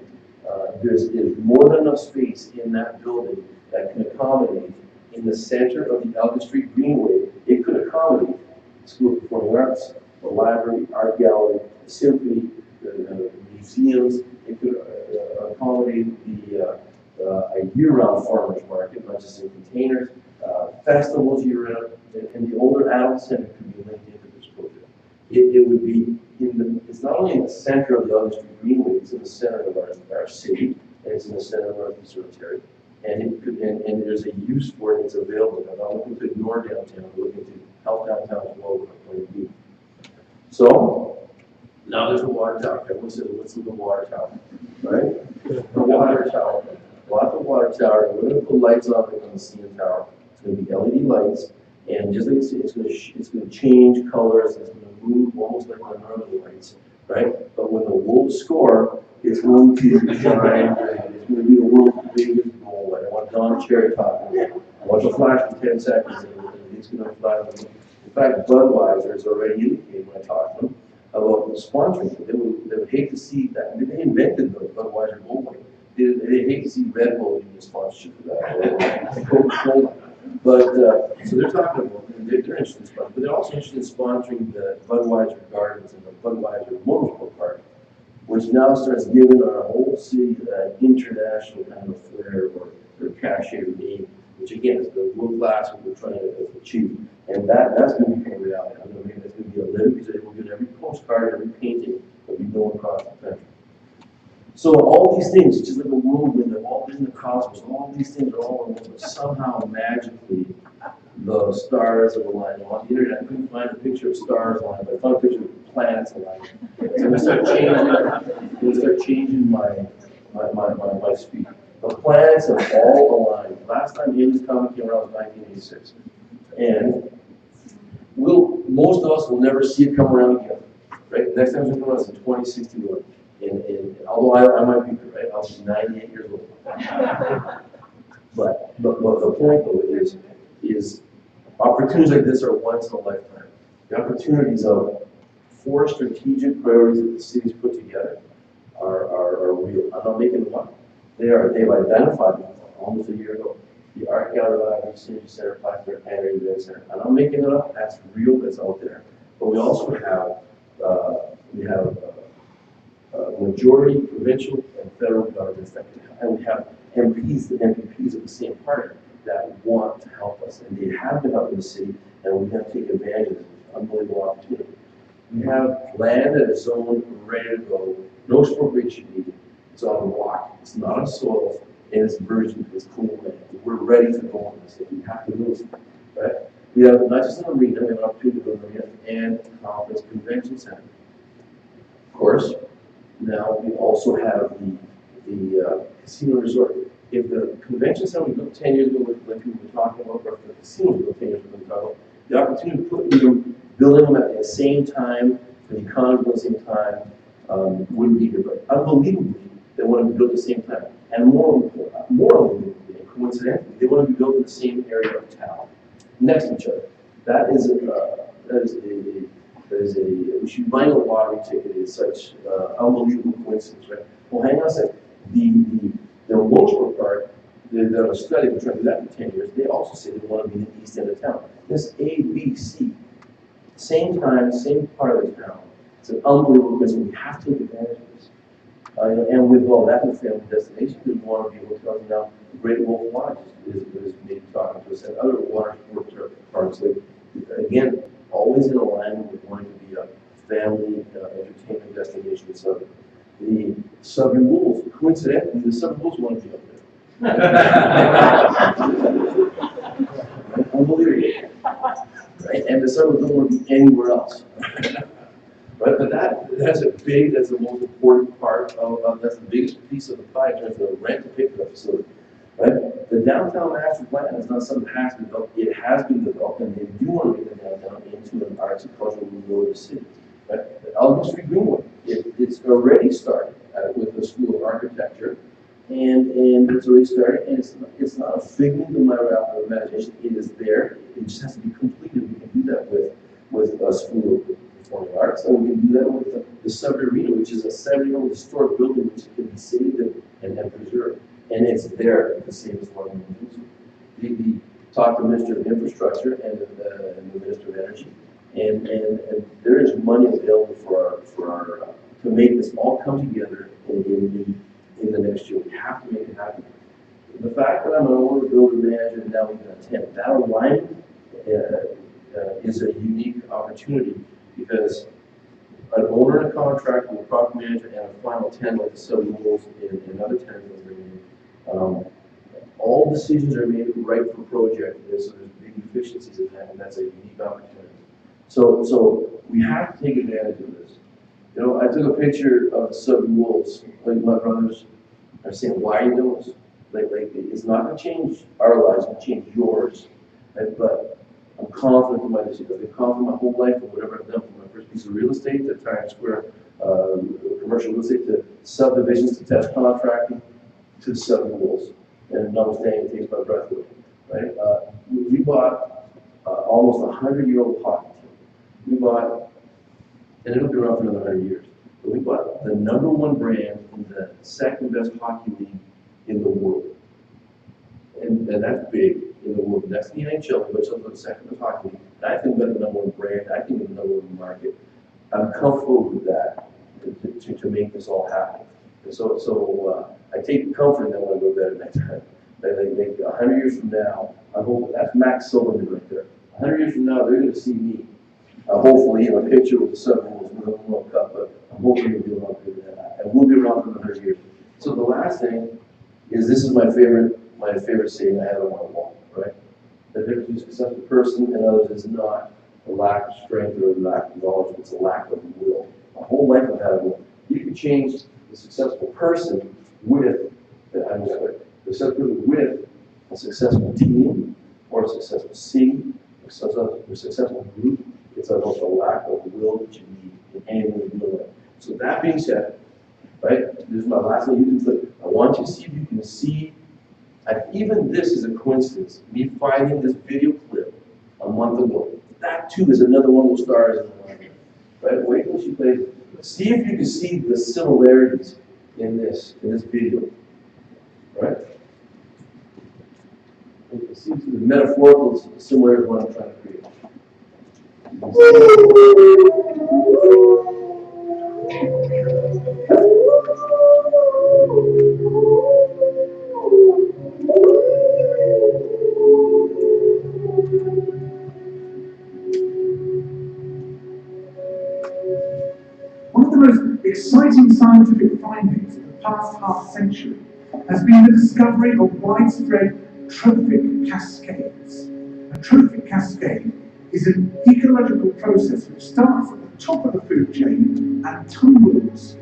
there's more than enough space in that building that can accommodate, in the center of the Elgin Street Greenway, it could accommodate the School of Performing Arts, the library, art gallery, the symphony, the museums. It could accommodate a year-round farmers market, not just in containers, festivals year-round, and the older adult center could be linked into this project. It would be it's not only in the center of the Elgin Street Greenway, it's in the center of our city, and it's in the center of Northeastern Ontario. And it could, and there's a use for it, it's available. I'm not looking to ignore downtown, I'm looking to help downtown as well with a point of view. So, now there's a water tower. Everyone says, what's the water tower? Right? The water tower. Lots of water tower. We're going to put lights on it on the CN tower. It's going to be LED lights. And just like it's going to change colors. It's going to move almost like the northern lights. Right? But when the Wolves score, it's going to shine. It's going to be the world's biggest goal. I want Don Cherry talking. I want the flash for 10 seconds. And it's going to flash. In fact, Budweiser has already indicated when I talked to them about sponsoring it. They would hate to see that. They invented the Budweiser Gold. They hate to see Red Bull in the sponsorship for that. Coca-Cola. But, so they're talking about, they're interested in sponsoring, but they're also interested in sponsoring the Budweiser Gardens and the Budweiser Motorsport Park, which now starts giving our whole city an international kind of flair or cachet name, which again is the world class what we're trying to achieve. And that's going to become a reality. I mean, that's going to be a living because it will get every postcard, every painting that we go across the country. So all these things, just like a whirlwind, all in the cosmos, all these things are all in one, but somehow magically the stars are aligned. On the internet, I couldn't find a picture of stars aligned, but I found a picture of planets aligned. So we start changing my speed. The planets have all aligned. Last time Aliens Comic came around was 1986. And most of us will never see it come around again. Right? Next time it's going to come around is in 2061. And although I might be right, I'll be 98 years old. But the point though is opportunities like this are once in a lifetime. The opportunities of 4 strategic priorities that the city's put together are real. I'm not making them up. They've identified them almost a year ago. The Art Gallery, Library, Senior Center, Platform, and Event Center. I'm not making it up. That's real. That's out there. But we also have majority provincial and federal governments that can, and we have MPPs of the same party that want to help us, and they have been helping the city, and we have to take advantage of this unbelievable opportunity. We have land that is zoned, ready to go, no expropriation needed. It's on rock, it's not on soil, and it's virgin, it's clean land. We're ready to go on this, and we have to do this, right? We have not just an arena, we have an opportunity to build an arena and a conference convention center. Of course, now we also have the casino resort. If the convention center we built 10 years ago, like people were talking about, or if the casino was built 10 years ago, we talking about, the opportunity to put them, building them at the same time, for the economy at the same time, wouldn't be here. But unbelievably, they want to be built at the same time. And more unbelievably, and coincidentally, they want to be built in the same area of town, next to each other. That is we should buy a lottery ticket. It's such unbelievable coincidence, right? Well, hang on a second. The Wolfsburg Park, they've done a study, we're trying to do that for 10 years. They also say they want to be in the east end of town. This A, B, C, same time, same part of the town. It's an unbelievable coincidence. We have to take advantage of this. And with all that in the family destination, we want to be able to tell you now, the Great Wolf Lodge is maybe talking to us, and other water sports parks. Like, again, always in alignment with wanting to be a family entertainment destination. So the Southern Wolves, coincidentally, the Southern Wolves want to be up there. Unbelievable. Right? And the Southern don't want to be anywhere else. Right? But that's the most important part of that's the biggest piece of the pie in terms of the rent to pay for that facility. downtown master plan is not something that has to be developed, it has been developed, and they do want to make the downtown into an arts and cultural renewal of the city. Right? The Elgin Street Greenwood, it's already started with the School of Architecture, and it's already started, and it's not a figment of my imagination, it is there, it just has to be completed. We can do that with a School of Performing Arts, and we can do that with the Sub Arena, which is a 70-year-old historic building which can be saved and preserved. And it's there at the same as one of the talk to the Minister of Infrastructure and the Minister of Energy, and there is money available for our to make this all come together in the next year. We have to make it happen. The fact that I'm an owner, builder, manager, and now we got 10, that alignment is a unique opportunity, because an owner and a contractor with a property manager and a final 10 like the sub-rules and other 10 that we're bringing in, all decisions are made right for project, so there's big efficiencies in that, and that's a unique opportunity. So we have to take advantage of this. You know, I took a picture of the sub-wolves, like my brothers are saying, why are you doing this? Like it's not going to change our lives, it's going to change yours. Right? But I'm confident in my decision. I've been confident my whole life in whatever I've done, from my first piece of real estate to Times Square, commercial real estate, to subdivisions, to test contracting, to sub-wolves. And notwithstanding, it takes my breath away. Right? We bought almost a 100-year-old hockey team. We bought, and it'll be around for another 100 years, but we bought the #1 brand in the second best hockey league in the world. And that's big in the world. That's the NHL, which is the second best hockey league. And I think we're the #1 brand. I think we're the #1 market. I'm comfortable with that to make this all happen. And so I take comfort in that when I go to bed at night. Like 100 years from now, I hope that's Max Silverman right there. 100 years from now, they're going to see me, hopefully, in a picture with the Sub-Wolves with the World Cup, but I'm hoping to be around for that. And we'll be around for 100 years. So the last thing is, this is my favorite saying I have on my wall, right? The difference between a successful person and others is not a lack of strength or a lack of knowledge, it's a lack of will. A whole life of having will. You can change the successful person with, the successful team, or a successful city, or a successful group. It's about the lack of will that you need in anything you're doing. So that being said, right, this is my last thing. You can click. I want you to see if you can see. Even this is a coincidence. Me finding this video clip a month ago. That too is another one of those stars in the line. Right? Wait till she plays. See if you can see the similarities in this video. Right? You can see the metaphorical similarities of what I'm trying to create. One of the most exciting scientific findings of the past half-century has been the discovery of widespread trophic cascades. A trophic cascade is an ecological process which starts at the top of the food chain and tumbles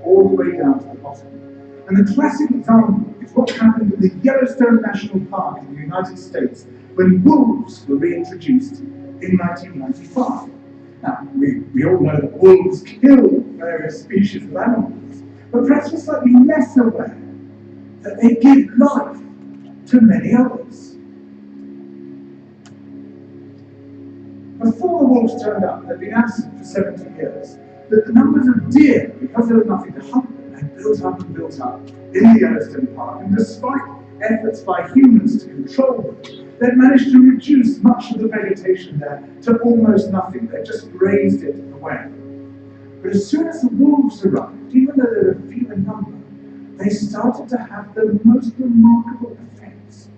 all the way down to the bottom. And the classic example is what happened in the Yellowstone National Park in the United States when wolves were reintroduced in 1995. Now, we all know that wolves kill various species of animals, but perhaps we're slightly less aware that they give life to many others. Before the wolves turned up, they'd been absent for 70 years, that the numbers of deer, because there was nothing to hunt them, had built up and built up in the Yellowstone Park, and despite efforts by humans to control them, they'd managed to reduce much of the vegetation there to almost nothing. They just raised it away. But as soon as the wolves arrived, even though they were few in number, they started to have the most remarkable effects.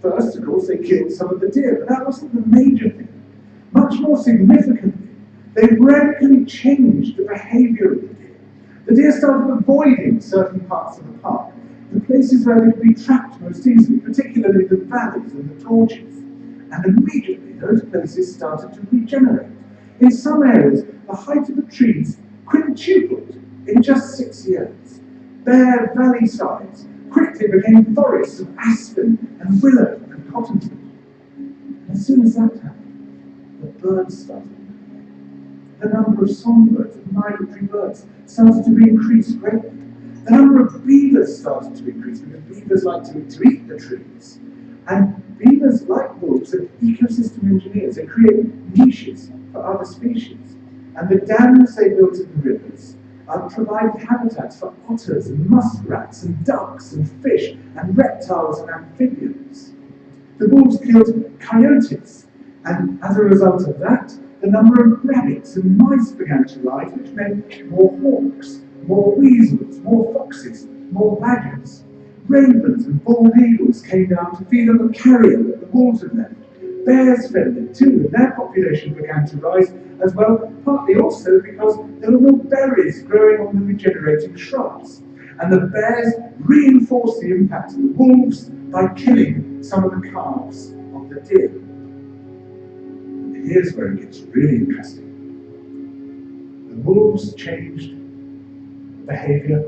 First, of course, they killed some of the deer, but that wasn't the major thing. Much more significantly, they radically changed the behavior of the deer. The deer started avoiding certain parts of the park, the places where they'd be trapped most easily, particularly the valleys and the gorges. And immediately, those places started to regenerate. In some areas, the height of the trees quintupled in just 6 years. Bare valley sides quickly became forests of aspen and willow and cottonwood. And as soon as that happened, the birds started. The number of songbirds and migratory birds started to increase greatly. The number of beavers started to increase because beavers like to eat the trees. And beavers, like wolves, are ecosystem engineers. They create niches for other species. And the dams they built in the rivers provide habitats for otters and muskrats and ducks and fish and reptiles and amphibians. The wolves killed coyotes, and as a result of that, the number of rabbits and mice began to rise, which meant more hawks, more weasels, more foxes, more badgers. Ravens and bald eagles came down to feed on the carrion that the wolves had left. Bears fed them too, and their population began to rise as well, partly also because there were more berries growing on the regenerating shrubs. And the bears reinforced the impact of the wolves by killing some of the calves of the deer. And here's where it gets really interesting. The wolves changed the behaviour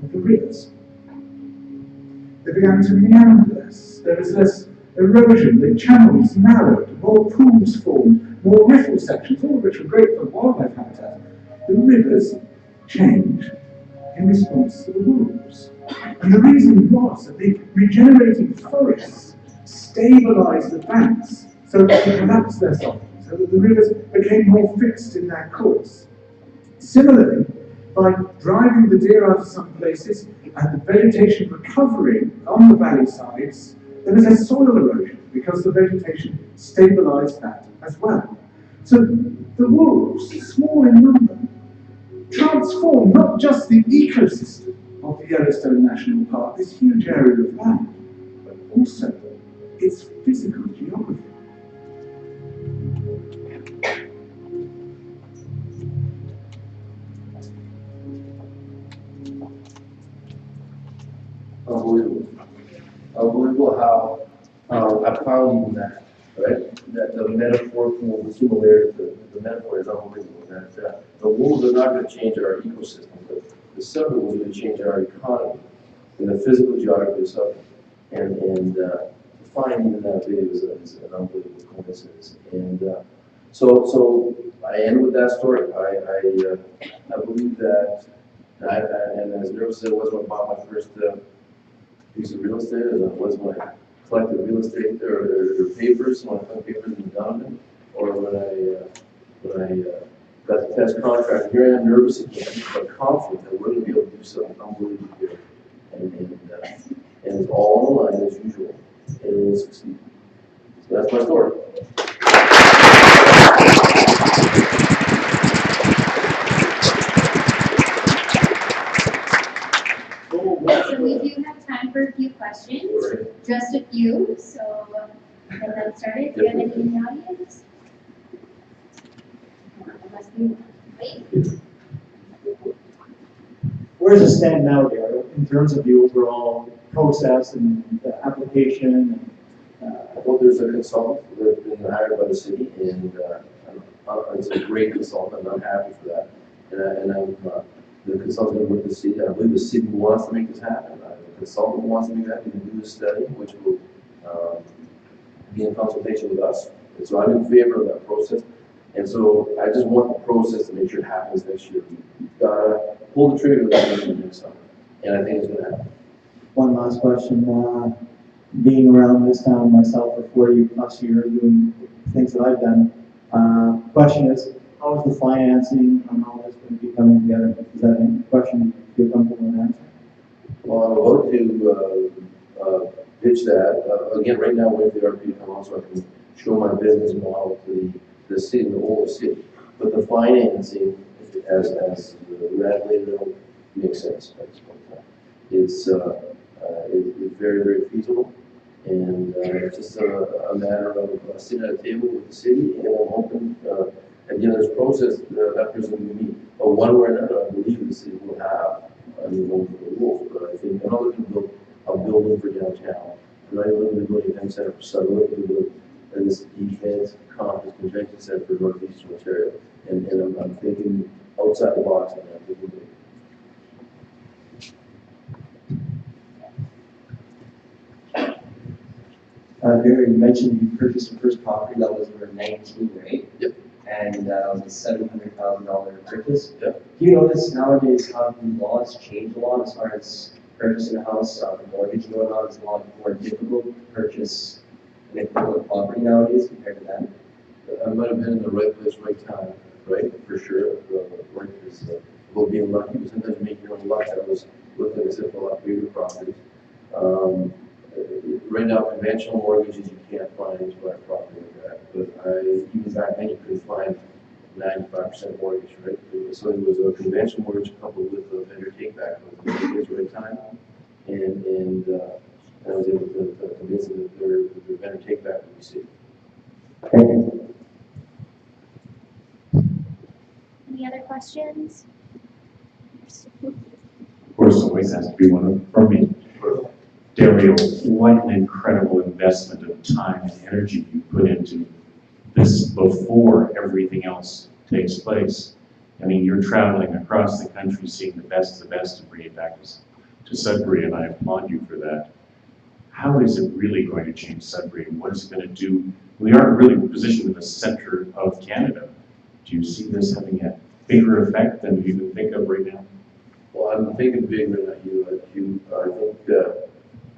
of the rivers. They began to meander less. There was less erosion. The channels narrowed. More pools formed. More riffle sections, all of which were great for wildlife habitat. The rivers changed in response to the wolves. And the reason was that the regenerating forests stabilised the banks so that they collapsed less often, so that the rivers became more fixed in their course. Similarly, by driving the deer out of some places and the vegetation recovering on the valley sides, there was less soil erosion because the vegetation stabilised that as well. So the wolves, small in number, transformed not just the ecosystem of the Yellowstone National Park, this huge area of land, but also its physical geography. Unbelievable. Unbelievable how I found even that, right? That the metaphorical similarity, the metaphor is unbelievable. That the wolves are not going to change our ecosystem, but the summer was going to change our economy and the physical geography of something. And to find even that video is an unbelievable coincidence. And so I end with that story. I believe that, and as nervous as it was when I bought my first piece of real estate, as it was when I collected real estate or papers, when I found papers in Donovan, or when I got the test contract. Here I am, nervous again, but confident that we're going to be able to do something unbelievable here. And it's all on the line as usual, and we'll succeed. So that's my story. So we do have time for a few questions, just a few, so get that started. Do you have any in the audience? Must be wait. Where does it stand now, Dario, in terms of the overall process and the application? Well, there's a consultant that's been hired by the city, and it's a great consultant, and I'm happy for that. And I'm the consultant with the city. I believe the city wants to make this happen. The consultant wants to make that. We can do this study, which will be in consultation with us. And so I'm in favor of that process. And so I just want the process to make sure it happens next year. We've got to pull the trigger next summer, and I think it's going to happen. One last question. Being around this town myself for 40 plus years doing things that I've done, question is, how is the financing and how that's going to be coming together? Is that a question you feel comfortable in answering? Well, I'm about to pitch that. Again, right now, waiting for the RP to come on so I can show my business model to the city, the whole city. But the financing, as Red laid it out, makes sense at this point in time. It's very, very feasible. And it's just a matter of sitting at a table with the city, and I'm hoping, again, there's a process that person will meet. But one way or another, I believe the city will have a new home for the wolves. But I think I'm looking to build a building for downtown. I'm not looking to build an event center for Southern, I'm looking to build this event conference convention center for Northeastern Ontario. And I'm thinking outside the box, and I'm thinking big. Dario, you mentioned you purchased your first property that was over 19, right? Yep. And it was a $700,000 purchase. Yep. Do you notice nowadays how the laws change a lot as far as purchasing a house, the mortgage going on? It's a lot more difficult to purchase an equivalent property nowadays compared to then? I might have been in the right place, right time, right, for sure. Work is about being lucky, but sometimes making your own luck. I was looking, like I said, for a lot of bigger properties. Right now, conventional mortgages, you can't find to buy a property like that. But even back then, you couldn't find 95% mortgage, right? So it was a conventional mortgage coupled with a vendor take-back. It was the right time, and I was able to convince them that their vendor take-back would be safe. Thank you. Any other questions? Of course, it always has to be one of from me. Dario, what an incredible investment of time and energy you put into this before everything else takes place. I mean, you're traveling across the country, seeing the best and bringing it back to Sudbury, and I applaud you for that. How is it really going to change Sudbury, and what is it going to do? We are really positioned in the center of Canada. Do you see this having a bigger effect than you even think of right now? Well, I'm thinking bigger than you.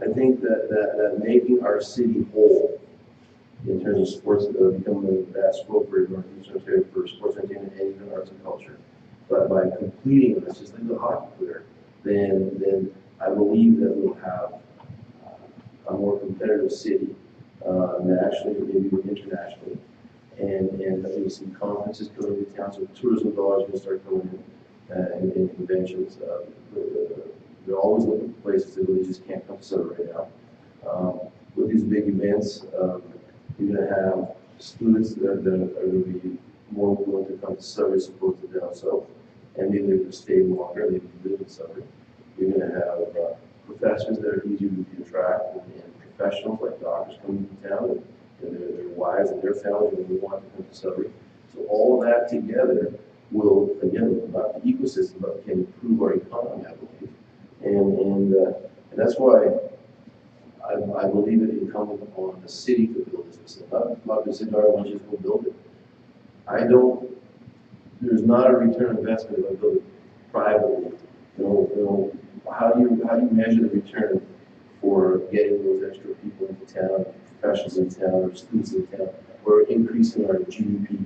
I think that making our city whole in terms of sports, becoming the best sport for Northeastern Ontario for sports entertainment and even arts and culture. But by completing this, just like the hockey player, then I believe that we'll have a more competitive city, nationally, maybe even internationally. And that we see conferences coming to town, so tourism dollars are going to start coming in conventions. They're always looking for places that really just can't come to Sudbury right now. With these big events, you're going to have students that are going to be more willing to come to Sudbury as opposed to down south, and maybe they're going to stay longer, maybe live in Sudbury. You're going to have professors that are easier to attract, and professionals like doctors coming to town, and their wives and their families will want to come to Sudbury. So all of that together will, again, not the ecosystem, but can improve our economy, I believe. And that's why I believe it incumbent upon the city to build this facility. Not to say Dario wants to just go build it. There's not a return on investment if I build it privately. How do you measure the return for getting those extra people into town, professionals in town, or students in town? We're increasing our GDP.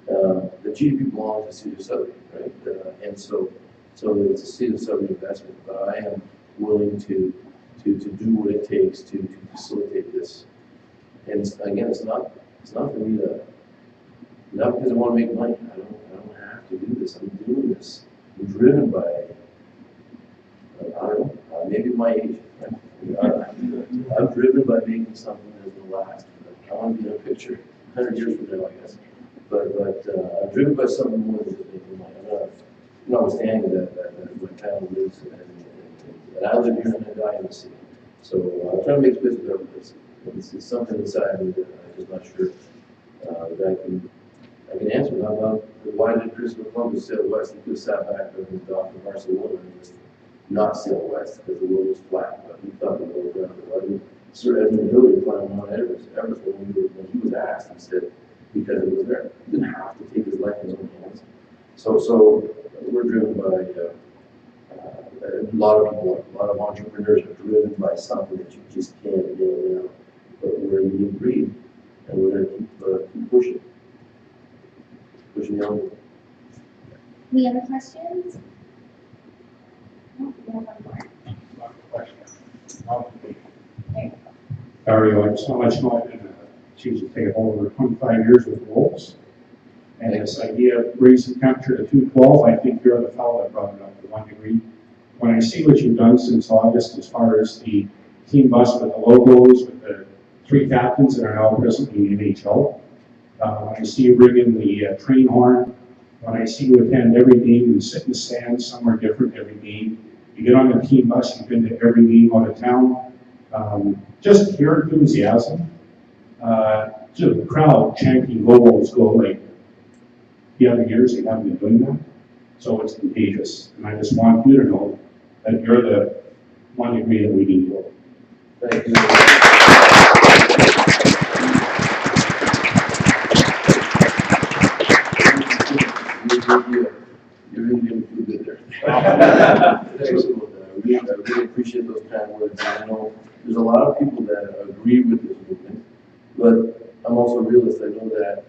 The GDP belongs to the city of Sudbury, right? And so it's a city of Sudbury investment, but I am willing to do what it takes to facilitate this. And it's not for me to, not because I want to make money. I don't have to do this. I'm doing this. I'm driven by, I don't know, maybe my age. Right? I'm driven by making something that will last. I want to be in a picture 100 years from now, I guess. But I'm driven by something more than just making money. Notwithstanding that my family lives and I live here and I die in the city. So I'm trying to make space for everybody. It's something inside me that I'm just not sure that I can answer. Now, why did Christopher Columbus sail west? He could have sat back with his dock in Barcelona and just not sail west because the world was flat. But he thought the world was round. Sir Edmund Hillary climbed Mount Everest when he was asked. He said because it was there. He didn't have to take his life in his own hands. So we're driven by. A lot of people, a lot of entrepreneurs are driven by something that you just can't get around. But we're a unique breed, and we're going to keep pushing the envelope. Any other questions? No, we have one more. There you go. Dario, I just want to let you know I've been chief of state over 25 years with wolves. And this idea of raising temperature to 212, I think you're the fellow that brought it up to 1 degree. When I see what you've done since August as far as the team bus with the logos, with the 3 captains that are now presently in the NHL, when I see you bring in the train horn, when I see you attend every game and sit in the stands somewhere different every game, you get on the team bus, you've been to every game out of town, just your enthusiasm, to the crowd chanting logos go like the other years they haven't been doing that. So it's contagious. And I just want you to know that you're the 1 degree that we need. Thank you. You're really getting too good there. Excellent. I really appreciate those kind words. And I know there's a lot of people that agree with this movement, but I'm also a realist. I know that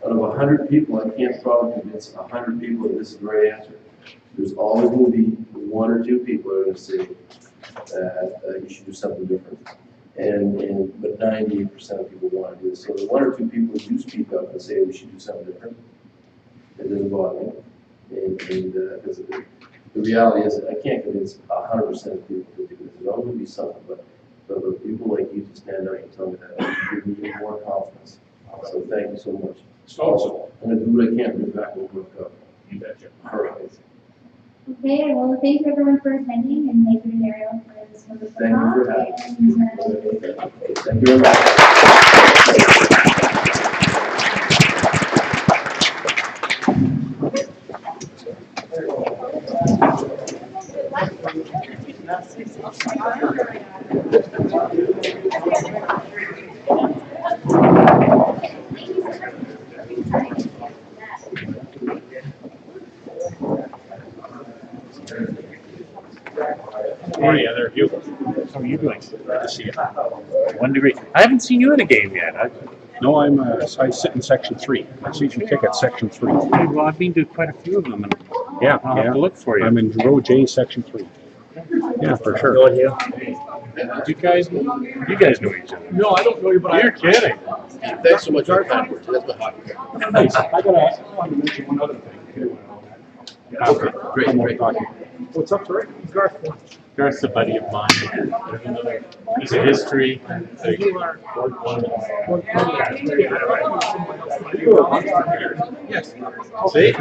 out of 100 people, I can't probably convince 100 people that this is the right answer. There's always going to be one or two people that are going to say that you should do something different. But 98% of people want to do this. So the one or two people who do speak up and say we should do something different, it doesn't bother me. Because the reality is that I can't convince 100% of people to do this. There's always going to be something, but people like you to stand up and tell me that give me more confidence. So thank you so much. Also, I'm going to do what I can to bring back over the cup. You betcha. All right. Okay, well, thank you everyone for attending, and thank you to Dario for this wonderful talk. Thank you for having me. And, Thank you very much. How are you, Heather? How are you doing? Good to see you. 1 degree. I haven't seen you at a game yet. No, I sit in section 3. Season ticket section 3. Well, I've been to quite a few of them, and Yeah, I'll have to look for you. I'm in row J, section 3. Yeah, for sure. Knowing you? You guys know each other. No, I don't know you, but You're kidding. Thanks so much for your kind words. That's my hobby. Nice. I wanted to mention one other thing. Okay, great. What's up, Rick? Garth. Garth's a buddy of mine. He's a history. Yes. See?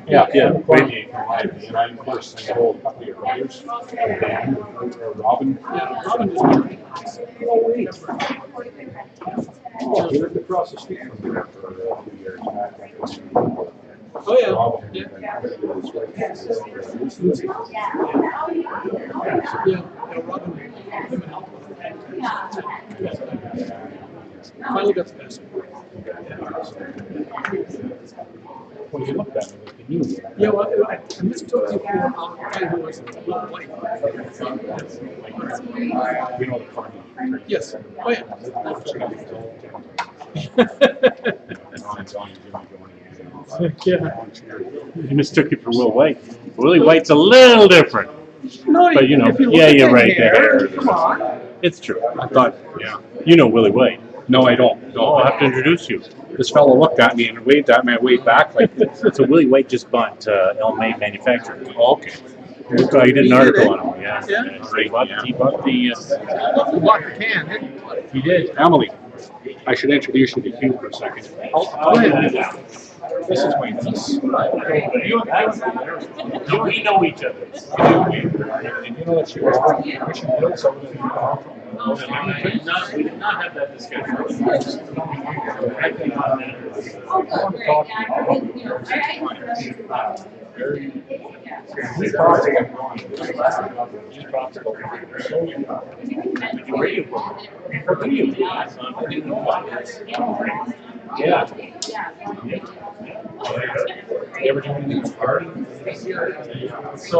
Yeah. Maybe. And I, of course, I know a couple of your brothers. Dan, Robin. Yeah, Robin is Oh, he lived across the street from me for a few years back. Oh, yeah. Robin, finally got the best. When you looked at me, like you knew. Yeah, well, I mistook you for a guy who was white. You know the party. Yes. Oh, yeah. Yeah. You mistook it for Will White. Willie White's a little different. No, But you know, if you look yeah, at you're the right. The hair, hair. come on. It's true. I thought, yeah. You know Willie White. No, I don't. No, I'll have to introduce you. This fellow looked at me and waved at me. I waved back like, So Willie White just bought Elmay Manufacturing. oh, okay. I did an article on him. Yeah. Yeah. So he bought the. You bought the can. He did. Emily, I should introduce you to Hugh for a second. Go ahead. This is my niece. No, we know each other. And you know that she was wishing bills over the We did not have that discussion. Yeah. You ever do anything hard? So,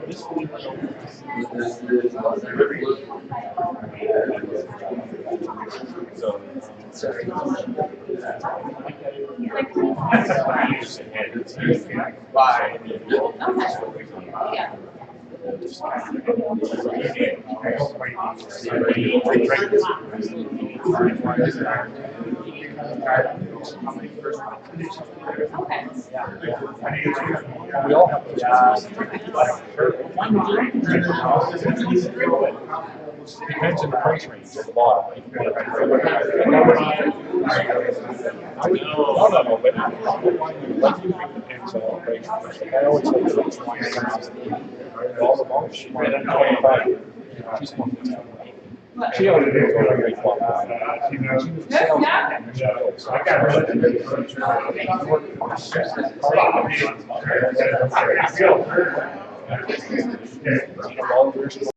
this We all have those. Depends on the price range of the bottle. I always like to all the bottles. She's she already knows what a great bottle. She was a salesman. I got her.